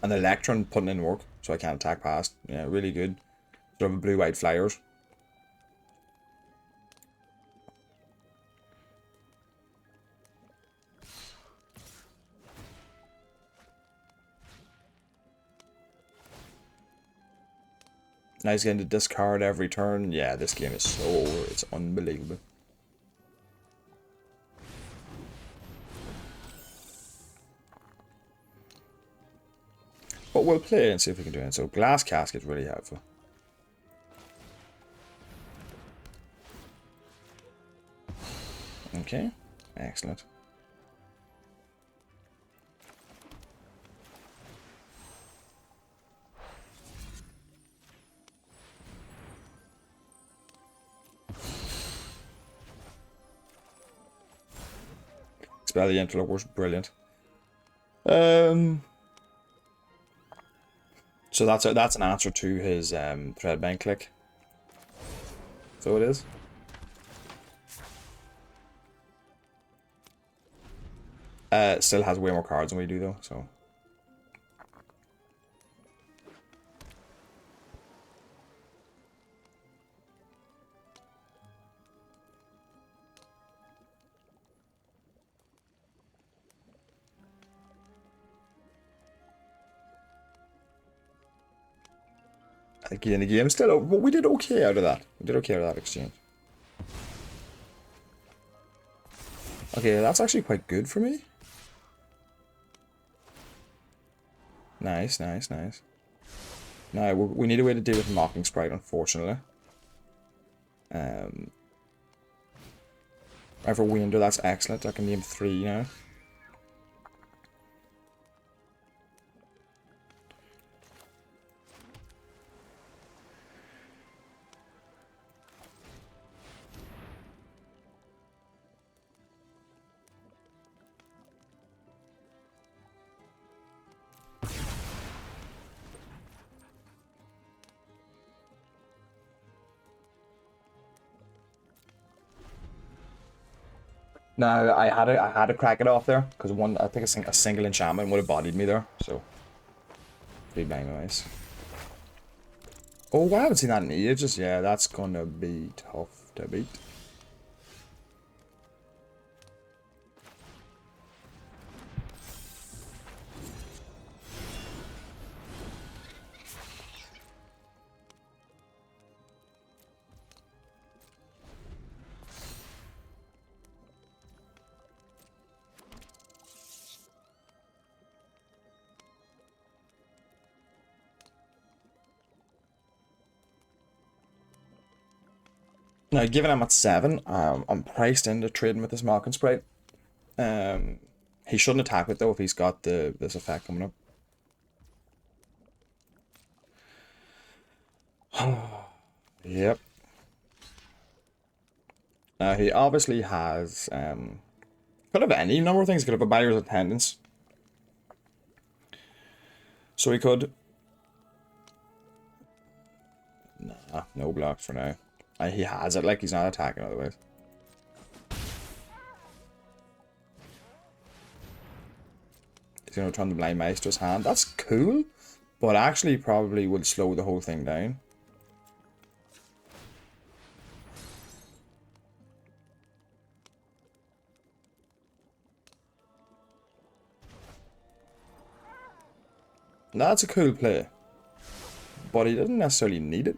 And the Electron putting in work, so I can't attack past. Yeah, really good. Sort of blue-white flyers. Now he's getting to discard every turn. Yeah, this game is so over. It's unbelievable. But we'll play and see if we can do it. So Glass Casket's really helpful. Okay, excellent. Expel the Interlopers, brilliant. So that's an answer to his Threadbane click. So it is. Still has way more cards than we do though, so. Again, the game still, but we did okay out of that. We did okay out of that exchange. Okay, that's actually quite good for me. Nice, nice, nice. Now, we need a way to deal with Mocking Sprite, unfortunately. Ever Winder, that's excellent. I can name 3 now. No, I had to crack it off there because I think a single enchantment would have bodied me there. So, 3 blind mice. Oh, I haven't seen that in ages. Yeah, that's gonna be tough to beat. Now, given I'm at 7, I'm priced into trading with this Mocking Sprite. He shouldn't attack it though if he's got this effect coming up. Yep. Now he obviously has could have any number of things. He could have a Barrier's Attendance. So he could. Nah, no blocks for now. He has it, like he's not attacking otherwise. He's gonna turn the Blind Mice to his hand. That's cool, but actually probably would slow the whole thing down. That's a cool play, but he doesn't necessarily need it.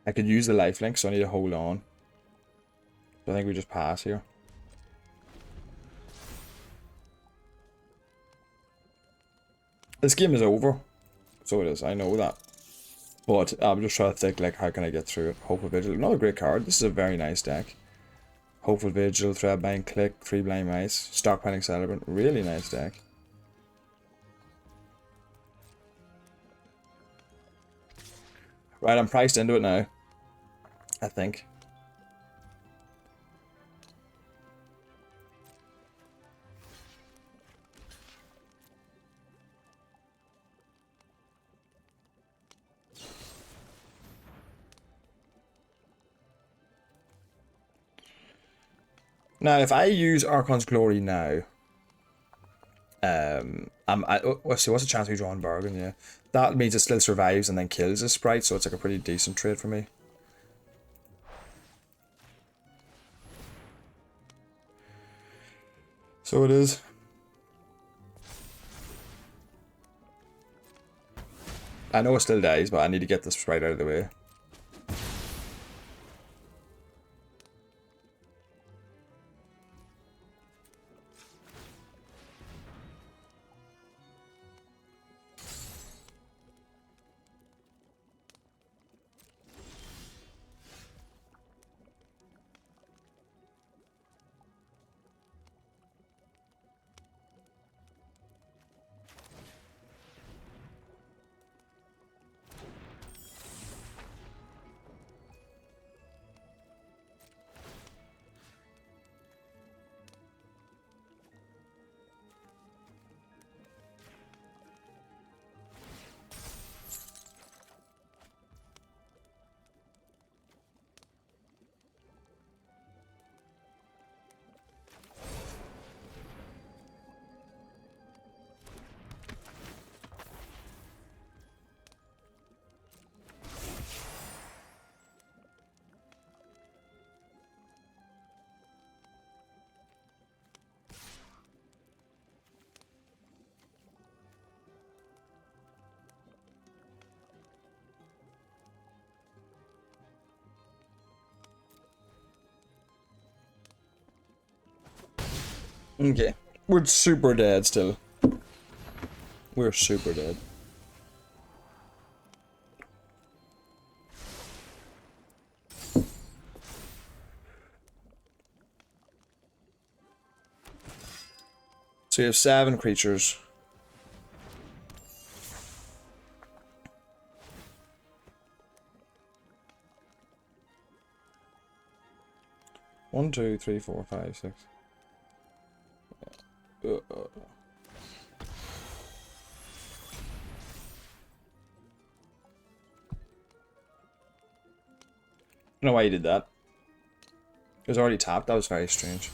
I could use the lifelink, so I need to hold on. I think we just pass here. This game is over. So it is, I know that. But I'm just trying to think, like, how can I get through it? Hopeful Vigil, another great card. This is a very nice deck. Hopeful Vigil, Threadbane Click, 3 Blind Mice, Stockpiling Celebrant, really nice deck. Right, I'm priced into it now. I think. Now, if I use Archon's Glory now, let's see, what's the chance we draw in Bargain? Yeah, that means it still survives and then kills a sprite, so it's like a pretty decent trade for me. So it is. I know it still dies, but I need to get this sprite out of the way. Okay. We're super dead still. We're super dead. So you have 7 creatures. One, two, three, four, five, six. I don't know why you did that. It was already tapped. That was very strange.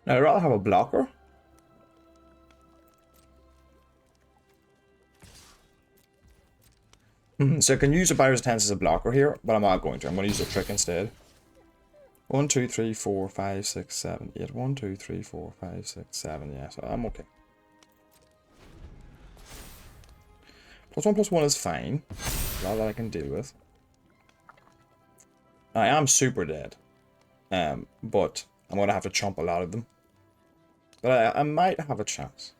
Now, I'd rather have a blocker. So I can use a Buyer's Attendance as a blocker here, but I'm not going to. I'm going to use a trick instead. 1, 2, 3, 4, 5, 6, 7, 8. 1, 2, 3, 4, 5, 6, 7. Yeah, so I'm okay. +1/+1 is fine. A lot that I can deal with. I am super dead. But I'm going to have to chomp a lot of them. But I might have a chance.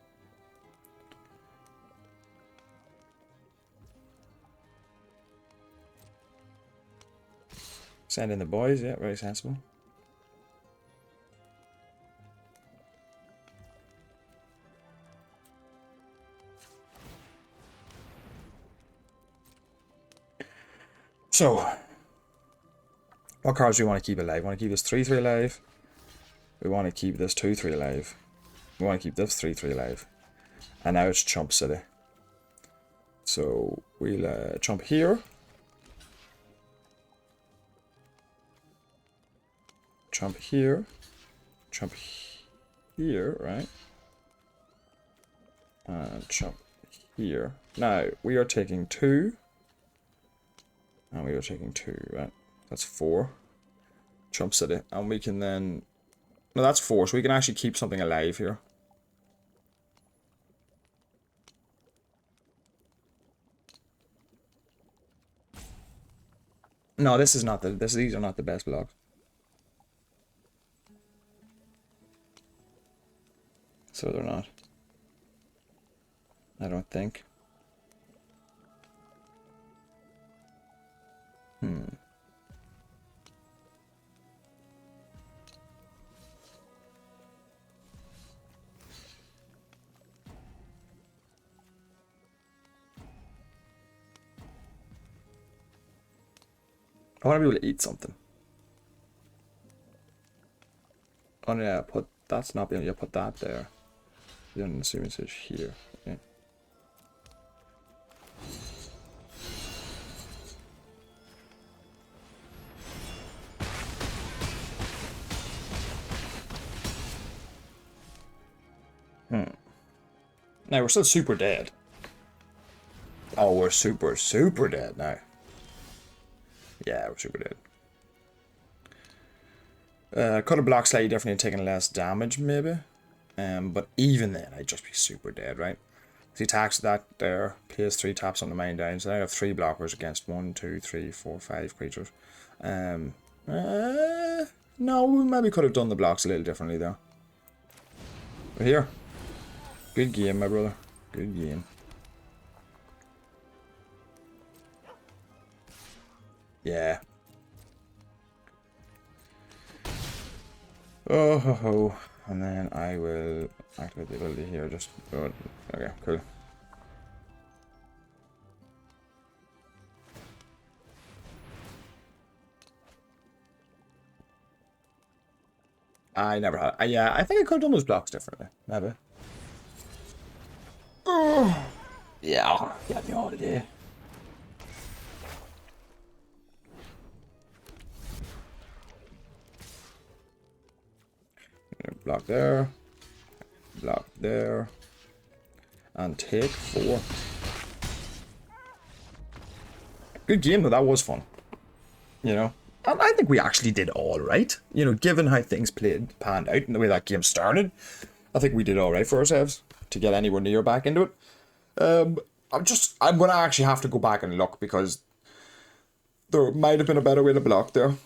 Send in the boys, yeah, very sensible. So, what cards do we want to keep alive? We want to keep this 3/3 alive. We want to keep this 2/3 alive. We want to keep this 3/3 alive. And now it's Chump City. So, we'll chump here. Chump here. Chump here, right? And chump here. Now, we are taking 2. And we are taking 2, right? That's 4. Chump City. And we can then... No, that's 4, so we can actually keep something alive here. No, this is not the... These are not the best blocks. So they're not. I don't think. I want to be able to eat something. Oh yeah, that's not being, yeah, put that there. Then the message here. Yeah. Now we're still super dead. Oh, we're super dead now. Yeah, we're super dead. Could have blocked slightly differently, taking less damage maybe. But even then, I'd just be super dead, right? So he attacks that there, plays 3 taps on the main down. So I have 3 blockers against 1, 2, 3, 4, 5 creatures. No, we maybe could have done the blocks a little differently though. But here. Good game, my brother. Good game. Yeah. Oh ho ho. And then I will activate the ability here. Just go. Okay, cool. I never had. Yeah, I think I could have done those blocks differently. Maybe. Oh. Yeah, get me out of there. Block there. Block there. And take 4. Good game though, that was fun. You know? And I think we actually did alright. You know, given how things panned out and the way that game started. I think we did alright for ourselves to get anywhere near back into it. I'm gonna actually have to go back and look because there might have been a better way to block there.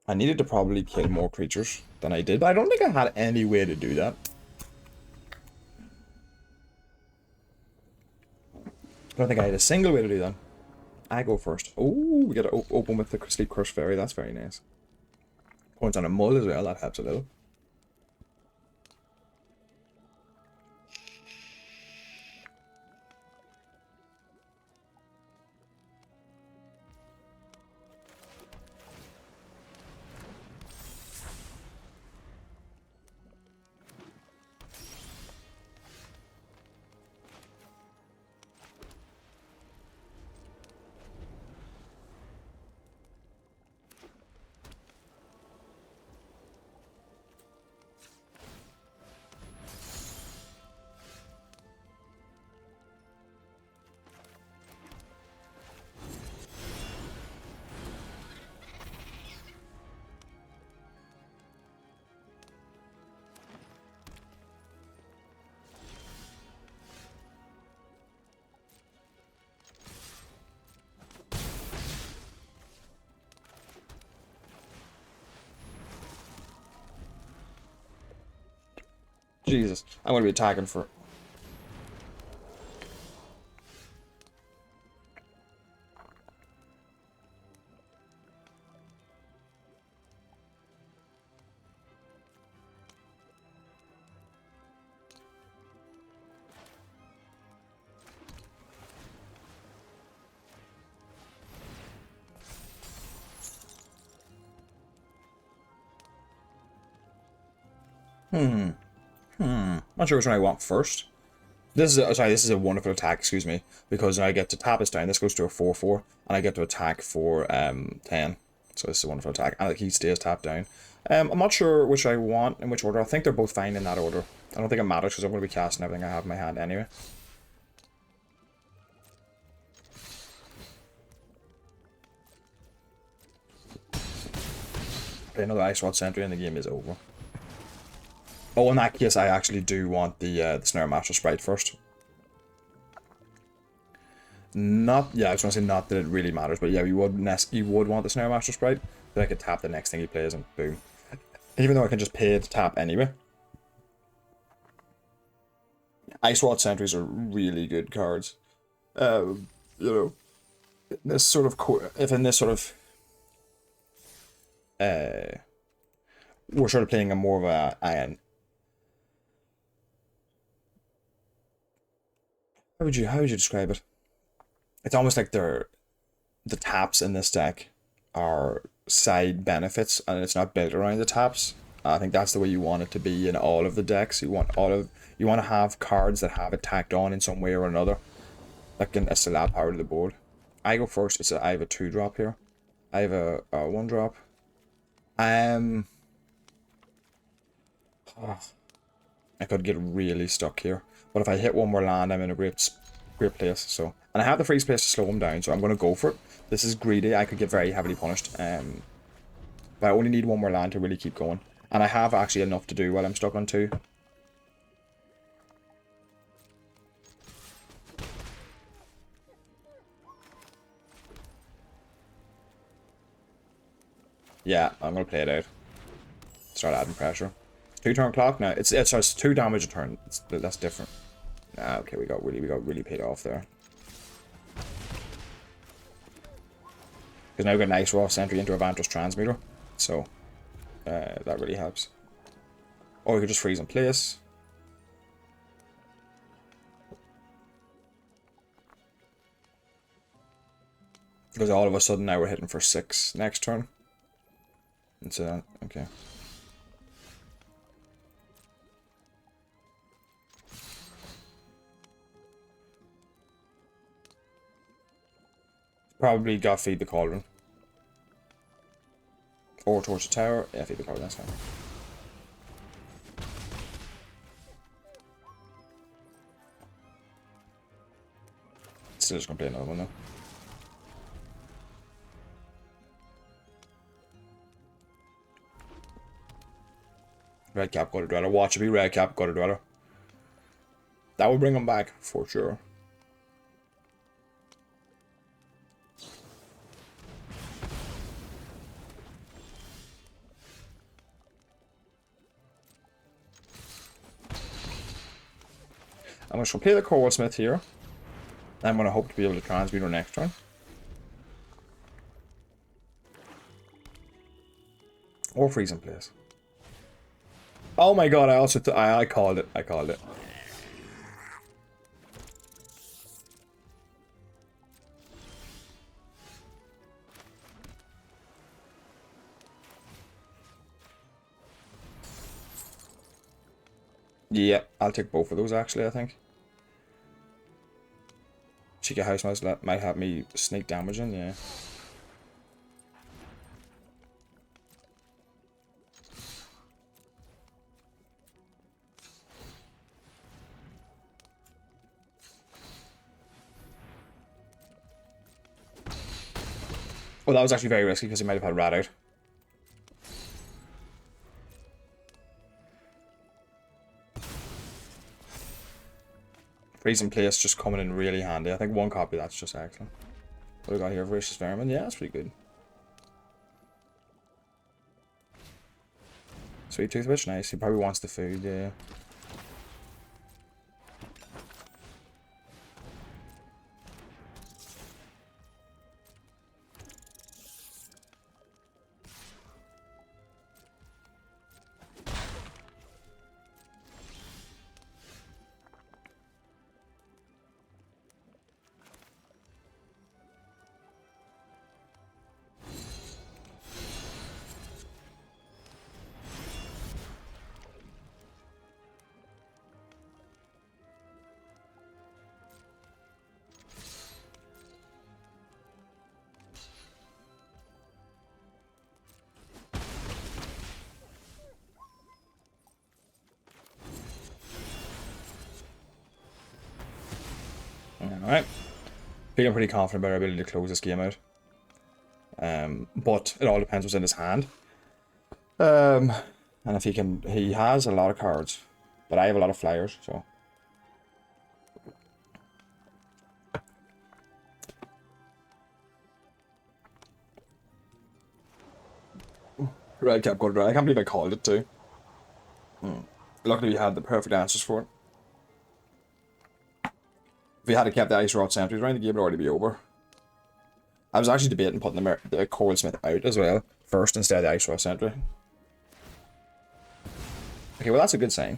I needed to probably kill more creatures than I did, but I don't think I had any way to do that. I don't think I had a single way to do that. I go first. Oh, we got to open with the Sleep Curse Fairy. That's very nice. Points on a mull as well. That helps a little. Jesus, I'm going to be attacking for... Not sure which one I want first. This is a wonderful attack, excuse me, because I get to tap this down. This goes to a 4/4, and I get to attack for 10. So this is a wonderful attack, and he stays tapped down. I'm not sure which I want in which order. I think they're both fine in that order. I don't think it matters because I'm going to be casting everything I have in my hand anyway. Okay, another Ice Rod Sentry and the game is over. Oh, in that case, I actually do want the Snare Master Sprite first. Not, yeah, I was going to say not that it really matters, but yeah, you would want the Snare Master Sprite. Then I could tap the next thing he plays and boom. Even though I can just pay to tap anyway. Ice Rod Sentries are really good cards. You know, this sort of we're sort of playing a more of a how would you describe it? It's almost like the taps in this deck are side benefits, and it's not built around the taps. I think that's the way you want it to be in all of the decks. You want to have cards that have it tacked on in some way or another that can still add power to the board. I go first. I have a 2-drop here. I have a 1-drop. I could get really stuck here, but if I hit one more land, I'm in a great place. So, and I have the freeze place to slow him down, so I'm gonna go for it. This is greedy. I could get very heavily punished. But I only need one more land to really keep going, and I have actually enough to do while I'm stuck on 2. Yeah, I'm gonna play it out. Start adding pressure. 2-turn clock now. It's 2 damage a turn. That's different. Ah, okay, we got really paid off there. Because now we've got an Ice Raw Sentry into a Vantress Transmuter, so that really helps. Or we could just freeze in place. Because all of a sudden now we're hitting for 6 next turn. And so, okay. Probably got Feed the Cauldron. Or Torch the Tower. Yeah, Feed the Cauldron, that's fine. Still just gonna play another one though. Red Cap Gutter Dweller. Watch it be Red Cap Gutter Dweller. That will bring him back for sure. I'm just gonna play the Coral Smith here. I'm gonna hope to be able to transmute her next turn. Or freeze in place. Oh my god, I called it. I called it. Yeah, I'll take both of those actually, I think. Cheeky House Mouse might have me sneak damage in, yeah. Well, that was actually very risky because he might have had Rat out. Freeze in place just coming in really handy. I think 1 copy, that's just excellent. What do we got here? Voracious Vermin. Yeah, that's pretty good. Sweet Tooth Witch, nice. He probably wants the food, yeah. Alright. Feeling pretty confident about our ability to close this game out. But it all depends what's in his hand. And if he has a lot of cards. But I have a lot of flyers, so. Red Cap Gutter Dweller. I can't believe I called it too. Luckily we had the perfect answers for it. If we had kept the Ice Rod Sentries around, the game would already be over. I was actually debating putting the Coral Smith out as well, first instead of the Ice Rod Sentry. Okay, well that's a good sign.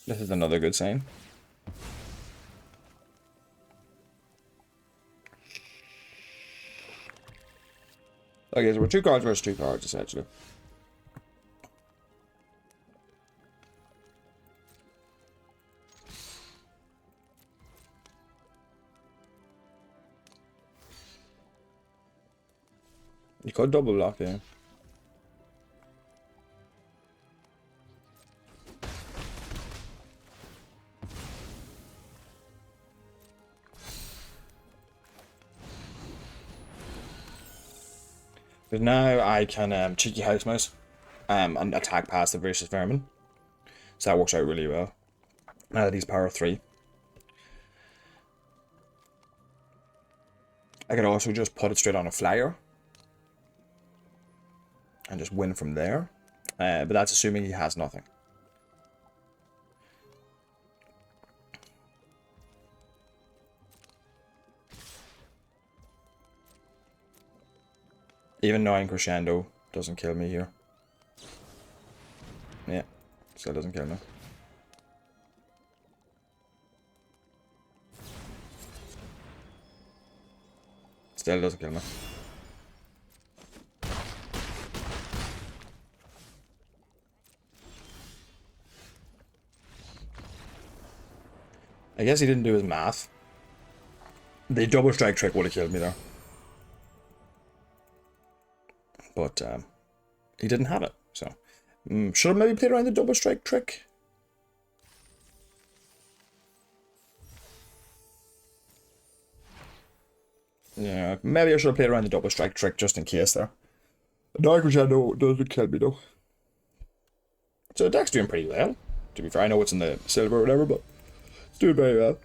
This is another good sign. Okay, so we're 2 cards versus 2 cards, essentially. You could double block, yeah. But now I can cheeky house mouse and attack past the vicious vermin. So that works out really well. Now that he's power 3. I could also just put it straight on a flyer. And just win from there. But that's assuming he has nothing. Even 9 crescendo doesn't kill me here. Yeah, still doesn't kill me. Still doesn't kill me. I guess he didn't do his math. The double strike trick would have killed me there. But he didn't have it, so should have maybe played around the double strike trick. Yeah, maybe I should have played around the double strike trick just in case there. No, crescendo doesn't kill me though. So the deck's doing pretty well. To be fair, I know it's in the silver or whatever, but it's doing very well.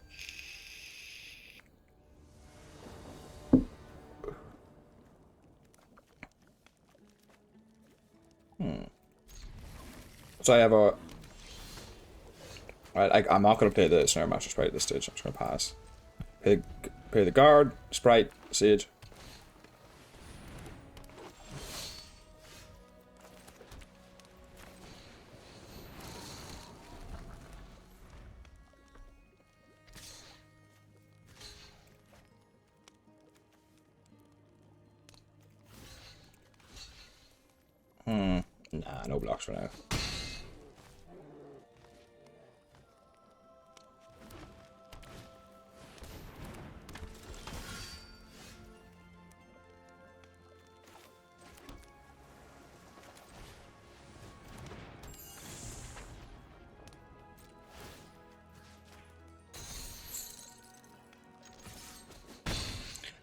So I have a... Alright, I'm not going to play the Snare Master Sprite at this stage. I'm just going to pass. Play the Guard, Sprite, Sage. Nah, no blocks for now.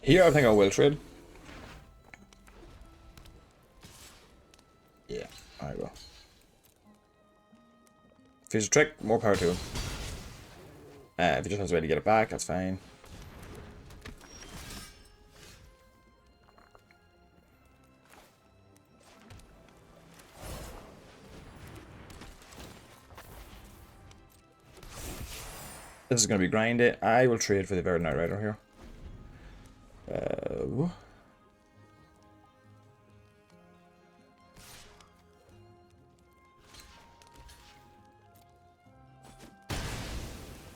Here, I think I will trade. Yeah, I will. If he's a trick, more power to him. If he just has a way to get it back, that's fine. This is going to be grindy. I will trade for the Verdant Outrider here.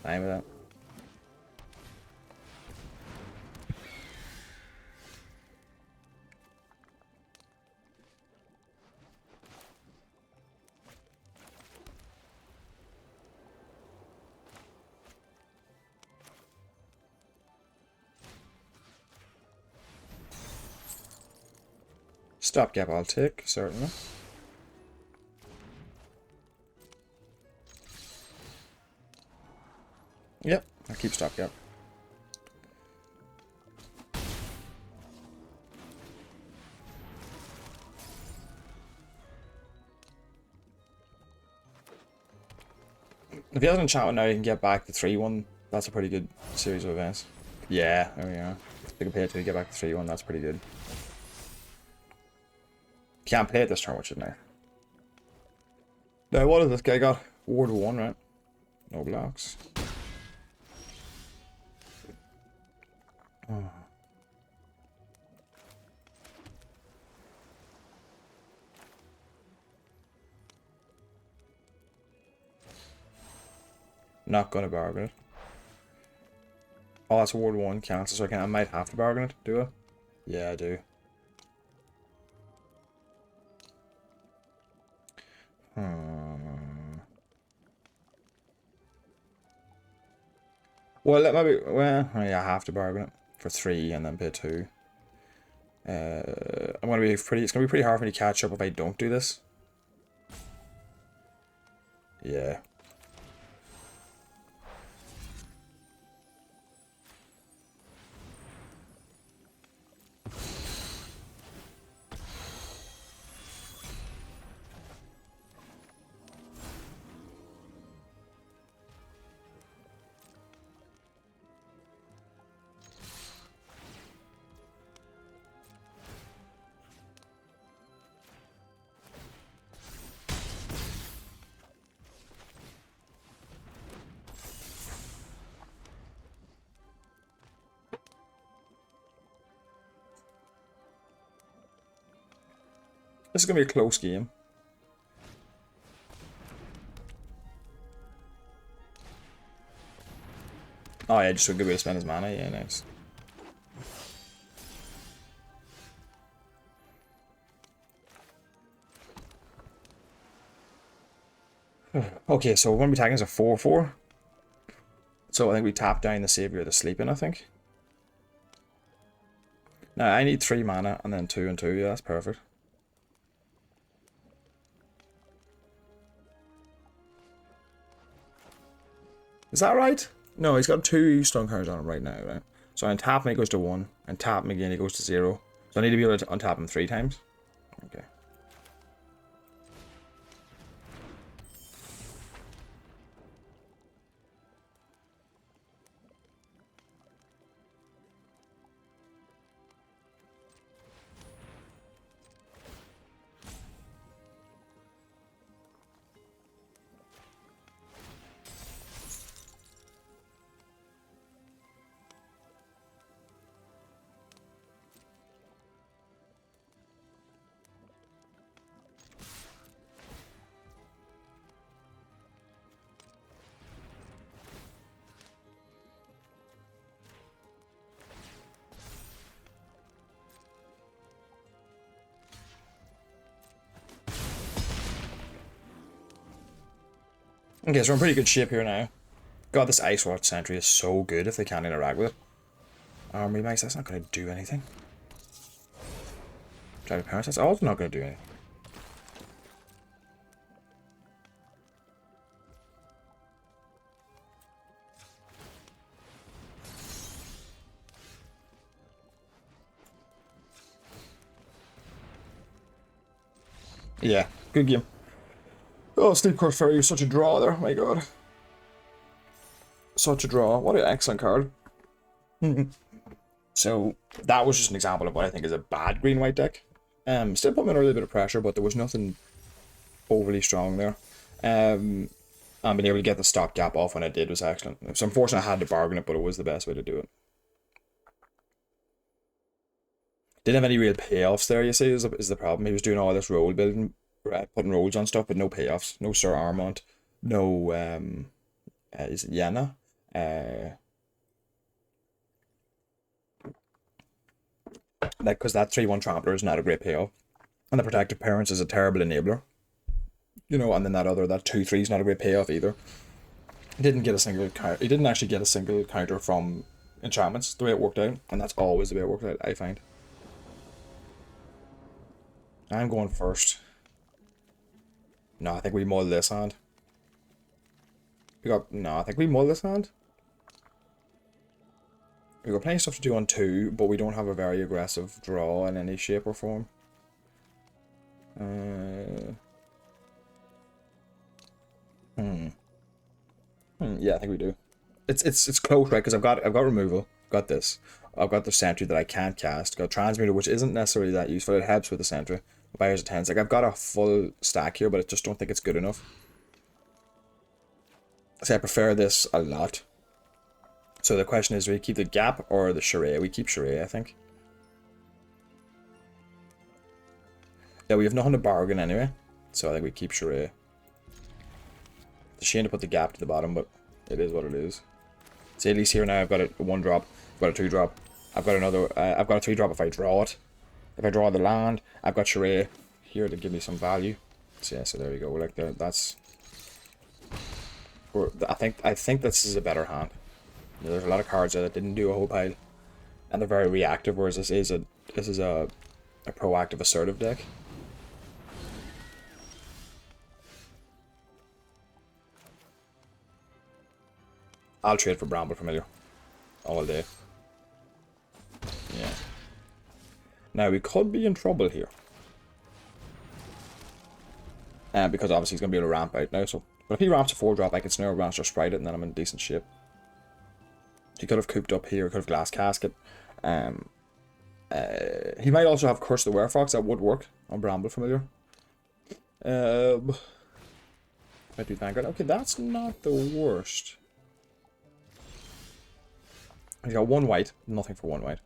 Fine with that. Stopgap I'll take, certainly. Yep, I'll keep stopgap. If he has an enchantment now, he can get back the 3-1. That's a pretty good series of events. Yeah, there we are. If they can pay it to get back the 3-1, that's pretty good. Can't play it this turn, which is nice. Now, what has this guy got? Ward 1, right? No blocks. Oh. Not gonna bargain it. Oh, that's World 1 cancel, so I might have to bargain it, do I? Yeah, I do. Well, yeah, I have to bargain it for 3 and then pay 2. It's gonna be pretty hard for me to catch up if I don't do this. Yeah. This is gonna be a close game. Oh yeah, just a good way to spend his mana. Yeah, nice. Okay, so we're gonna be tagging as a 4/4. So I think we tap down the Savior of the Sleeping, I think. Now I need 3 mana and then 2 and 2, yeah, that's perfect. Is that right? No, he's got 2 strong cards on him right now, right? So I untap him, he goes to 1, and tap him again, he goes to 0. So I need to be able to untap him 3 times. Okay. Okay, so we're in pretty good shape here now. God, this Ice Watch Sentry is so good if they can't interact with it. Armory Max, that's not going to do anything. Drive Parents, that's also not going to do anything. Yeah, good game. Oh, Sleep Course Fairy was such a draw there, my god. Such a draw. What an excellent card. So, that was just an example of what I think is a bad green-white deck. Still put me under a little bit of pressure, but there was nothing overly strong there. And being able to get the stopgap off when I did was excellent. So unfortunately I had to bargain it, but it was the best way to do it. Didn't have any real payoffs there, you see, is the problem. He was doing all this roll building, putting rolls on stuff, but no payoffs. No Sir Armont, no, is it Yenna? Because that 3/1 Trampler is not a great payoff. And the Protective Parents is a terrible enabler. You know, and then that 2/3 is not a great payoff either. He didn't actually get a single counter from enchantments the way it worked out, and that's always the way it worked out, I find. I'm going first. No, I think we mull this hand. I think we mull this hand. We've got plenty of stuff to do on 2, but we don't have a very aggressive draw in any shape or form. Yeah, I think we do. It's close, right? Because I've got removal, got this. I've got the Sentry that I can't cast. Got Transmuter, which isn't necessarily that useful. It helps with the Sentry. Buyers of 10s. Like, I've got a full stack here, but I just don't think it's good enough. So I prefer this a lot. So the question is, do we keep the Gap or the Charade? We keep Charade, I think. Yeah, we have nothing to bargain anyway, so I think we keep Charade. It's a shame to put the Gap to the bottom, but It is what it is. See, at least here now I've got a 1-drop, I've got a 2-drop, I've got another, I've got a 3-drop if I draw it. If I draw the land, I've got Charade here to give me some value. So yeah, so there you go. Like that's. I think this is a better hand. There's a lot of cards there that didn't do a whole pile, and they're very reactive. Whereas this is a proactive, assertive deck. I'll trade for Bramble Familiar all day. Yeah. Now we could be in trouble here. Because obviously he's going to be able to ramp out now. So, but if he ramps a 4-drop, I can Snare Rancher, Sprite it, and then I'm in decent shape. He could have cooped up here, could have Glass Casket. He might also have Curse the Werefox, that would work on Bramble Familiar. Might do Vanguard. Okay, that's not the worst. He's got 1 white, nothing for 1 white.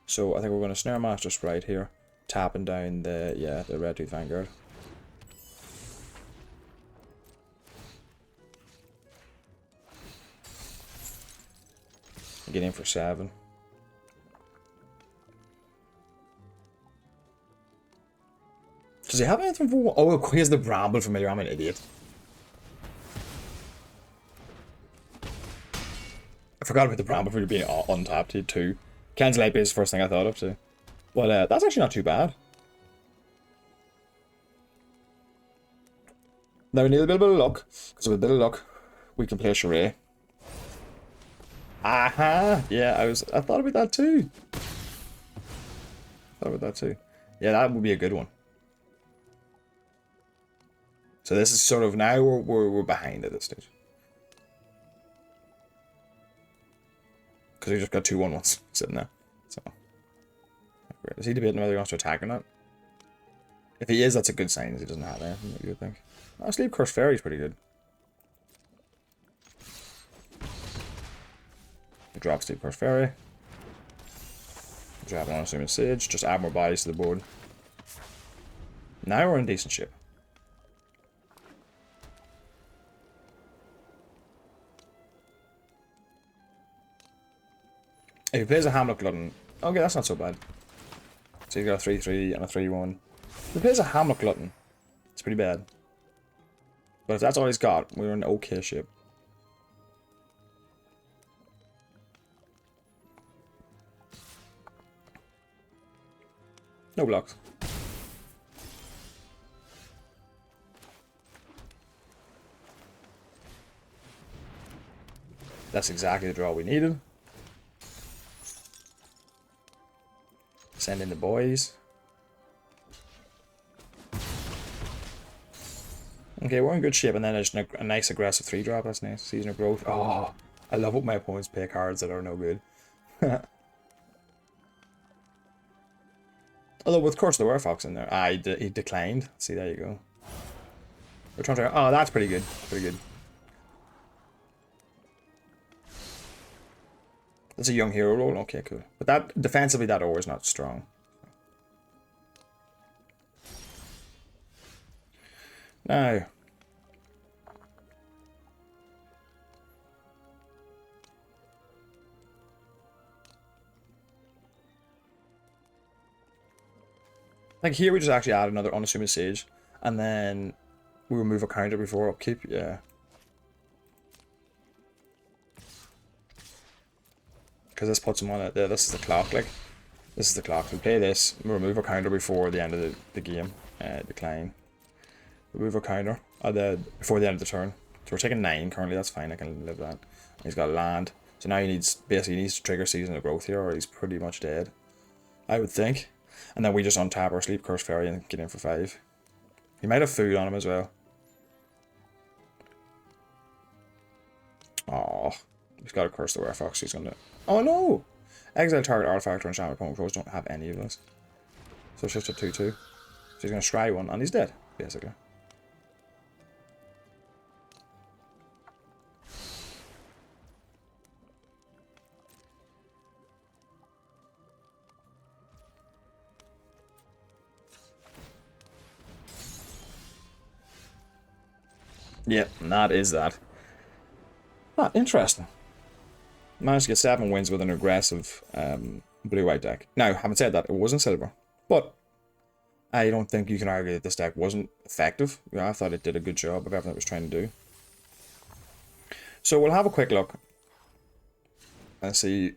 So I think we're going to Snare Master Sprite here, tapping down the Red Tooth Vanguard. Get in for 7. Does he have anything for 1? Oh, here's the Bramble Familiar. I'm an idiot. I forgot about the Bramble Familiar being untapped. He had 2. Cancel Light Base is the first thing I thought of too. But that's actually not too bad. Now we need a little bit of luck. Because with a bit of luck, we can play a Charade. Aha! Yeah, I thought about that too. Yeah, that would be a good one. So this is sort of now we're behind at this stage. Because we just got 2 1-1s sitting there. So is he debating whether he wants to attack or not? If he is, that's a good sign. He doesn't have anything, you would think. Oh, Sleep Curse Fairy is pretty good. Drop Sleep Curse Fairy. Drop an Unassuming Sage. Just add more bodies to the board. Now we're in decent shape. If he plays a Hamlet Glutton, okay, that's not so bad. So he's got a 3-3 and a 3-1. If he plays a Hamlet Glutton, it's pretty bad. But if that's all he's got, we're in okay shape. No blocks. That's exactly the draw we needed. Send in the boys. Okay, we're in good shape, and then there's a nice aggressive 3-drop. That's nice. Season of Growth. Oh, I love what my opponents pay cards that are no good. Although with Curse the Werefox in there, he declined. See, there you go. We're trying to. Oh, that's pretty good. Pretty good. That's a young hero roll. Okay, cool. But that defensively, that ore is not strong. Now, like here, we just actually add another Unassuming Sage, and then we remove a counter before upkeep. Yeah. Because this puts him on it. Yeah, this is the clock. Like, this is the clock. We play this. We remove a counter before the end of the game. Decline. Remove a counter before the end of the turn. So we're taking 9 currently. That's fine. I can live that. He's got land. So now he needs to trigger Season of Growth here, or he's pretty much dead, I would think. And then we just untap our Sleep Curse Fairy and get in for 5. He might have food on him as well. Oh, he's got to Curse the Werefox. He's gonna. Oh no! Exile target artifact or enchantment opponent controls don't have any of those. So it's just a 2-2. So he's gonna scry one and he's dead, basically. Yep, and that is that. Ah, interesting. Managed to get 7 wins with an aggressive blue-white deck. Now, having said that, it wasn't silver, but I don't think you can argue that this deck wasn't effective. You know, I thought it did a good job of everything it was trying to do. So we'll have a quick look and see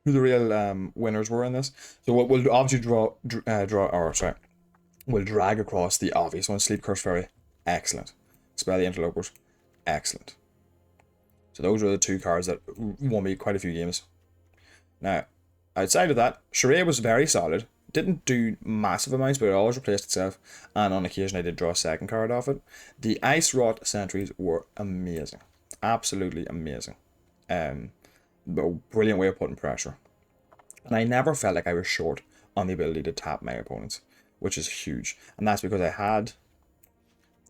who the real winners were in this. So we'll obviously we'll drag across the obvious one. Sleep Curse Fairy, excellent. Spell the Interlopers, excellent. So those were the 2 cards that won me quite a few games. Now, outside of that, Charade was very solid. Didn't do massive amounts, but it always replaced itself. And on occasion, I did draw a second card off it. The Ice Rot Sentries were amazing. Absolutely amazing. Brilliant way of putting pressure. And I never felt like I was short on the ability to tap my opponents, which is huge. And that's because I had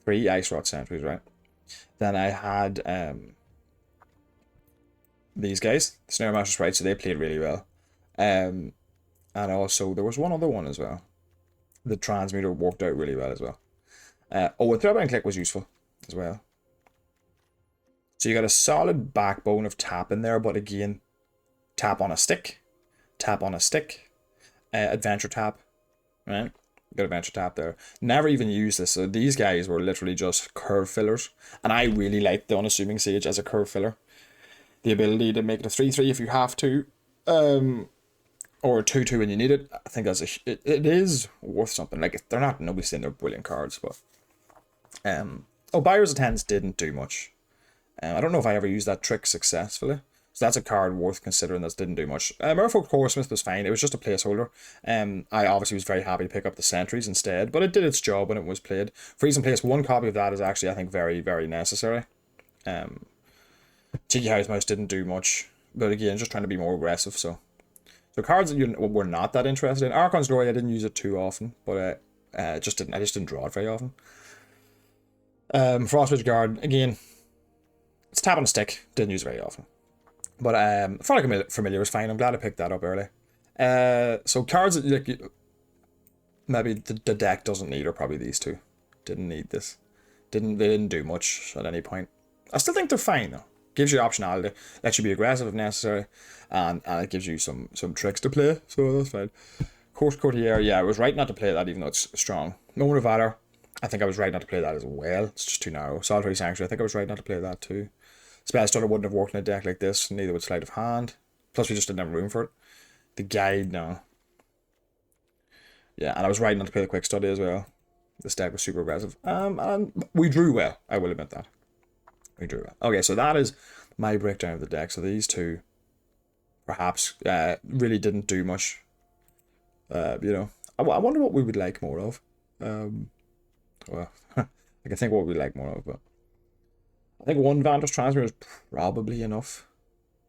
3 Ice Rot Sentries, right? Then I had these guys, the Snare Master Sprites, so they played really well. And also, there was one other one as well. The Transmuter worked out really well as well. And Throwback Click was useful as well. So you got a solid backbone of tap in there, but again, tap on a stick, adventure tap, right? Got adventure tap there. Never even used this. So these guys were literally just curve fillers. And I really liked the Unassuming Sage as a curve filler. The ability to make it a 3/3 if you have to. Or a 2/2 when you need it. I think that's it is worth something. Like, they're not, nobody's saying they're brilliant cards, but Buyer's Attendants didn't do much. I don't know if I ever used that trick successfully. So that's a card worth considering that didn't do much. Merfolk Coresmith was fine. It was just a placeholder. I obviously was very happy to pick up the Sentries instead, but it did its job when it was played. Freeze and Place, 1 copy of that is actually, I think, very, very necessary. Cheeky House Mouse didn't do much, but again, just trying to be more aggressive, so cards that you were not that interested in. Archon's Glory, I didn't use it too often, but I just didn't draw it very often. Frostbridge Guard, again, it's tap on a stick, didn't use it very often. But Frolic Familiar was fine. I'm glad I picked that up early. So cards that like maybe the deck doesn't need are probably these 2. Didn't need this. They didn't do much at any point. I still think they're fine though. Gives you optionality, lets you be aggressive if necessary, and it gives you some tricks to play, so that's fine. Courtier, yeah, I was right not to play that even though it's strong. Moment of Valor, I think I was right not to play that as well. It's just too narrow. Solitary Sanctuary, I think I was right not to play that too. Spellstutter wouldn't have worked in a deck like this, neither would Sleight of Hand. Plus we just didn't have room for it. The Guide, no. Yeah, and I was right not to play the Quick Study as well. This deck was super aggressive. And we drew well, I will admit that. We drew well. Okay, so that is my breakdown of the deck. So these 2 perhaps really didn't do much. You know, I wonder what we would like more of. Well, I can think what we'd like more of, but I think 1 Vantage Transmuter is probably enough.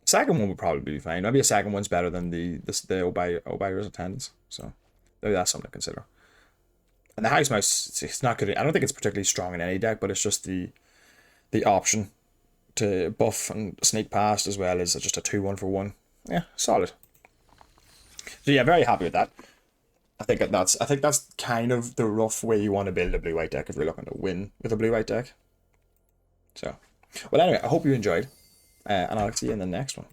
Second one would probably be fine. Maybe a second one's better than the Buyer's Attendants. So maybe that's something to consider. And the House Mouse, it's not good. I don't think it's particularly strong in any deck, but it's just the option to buff and sneak past as well as just a 2/1 for 1. Yeah, solid. So yeah, very happy with that. I think that's kind of the rough way you want to build a blue-white deck if you're looking to win with a blue-white deck. So, well, anyway, I hope you enjoyed, and I'll see you in the next one.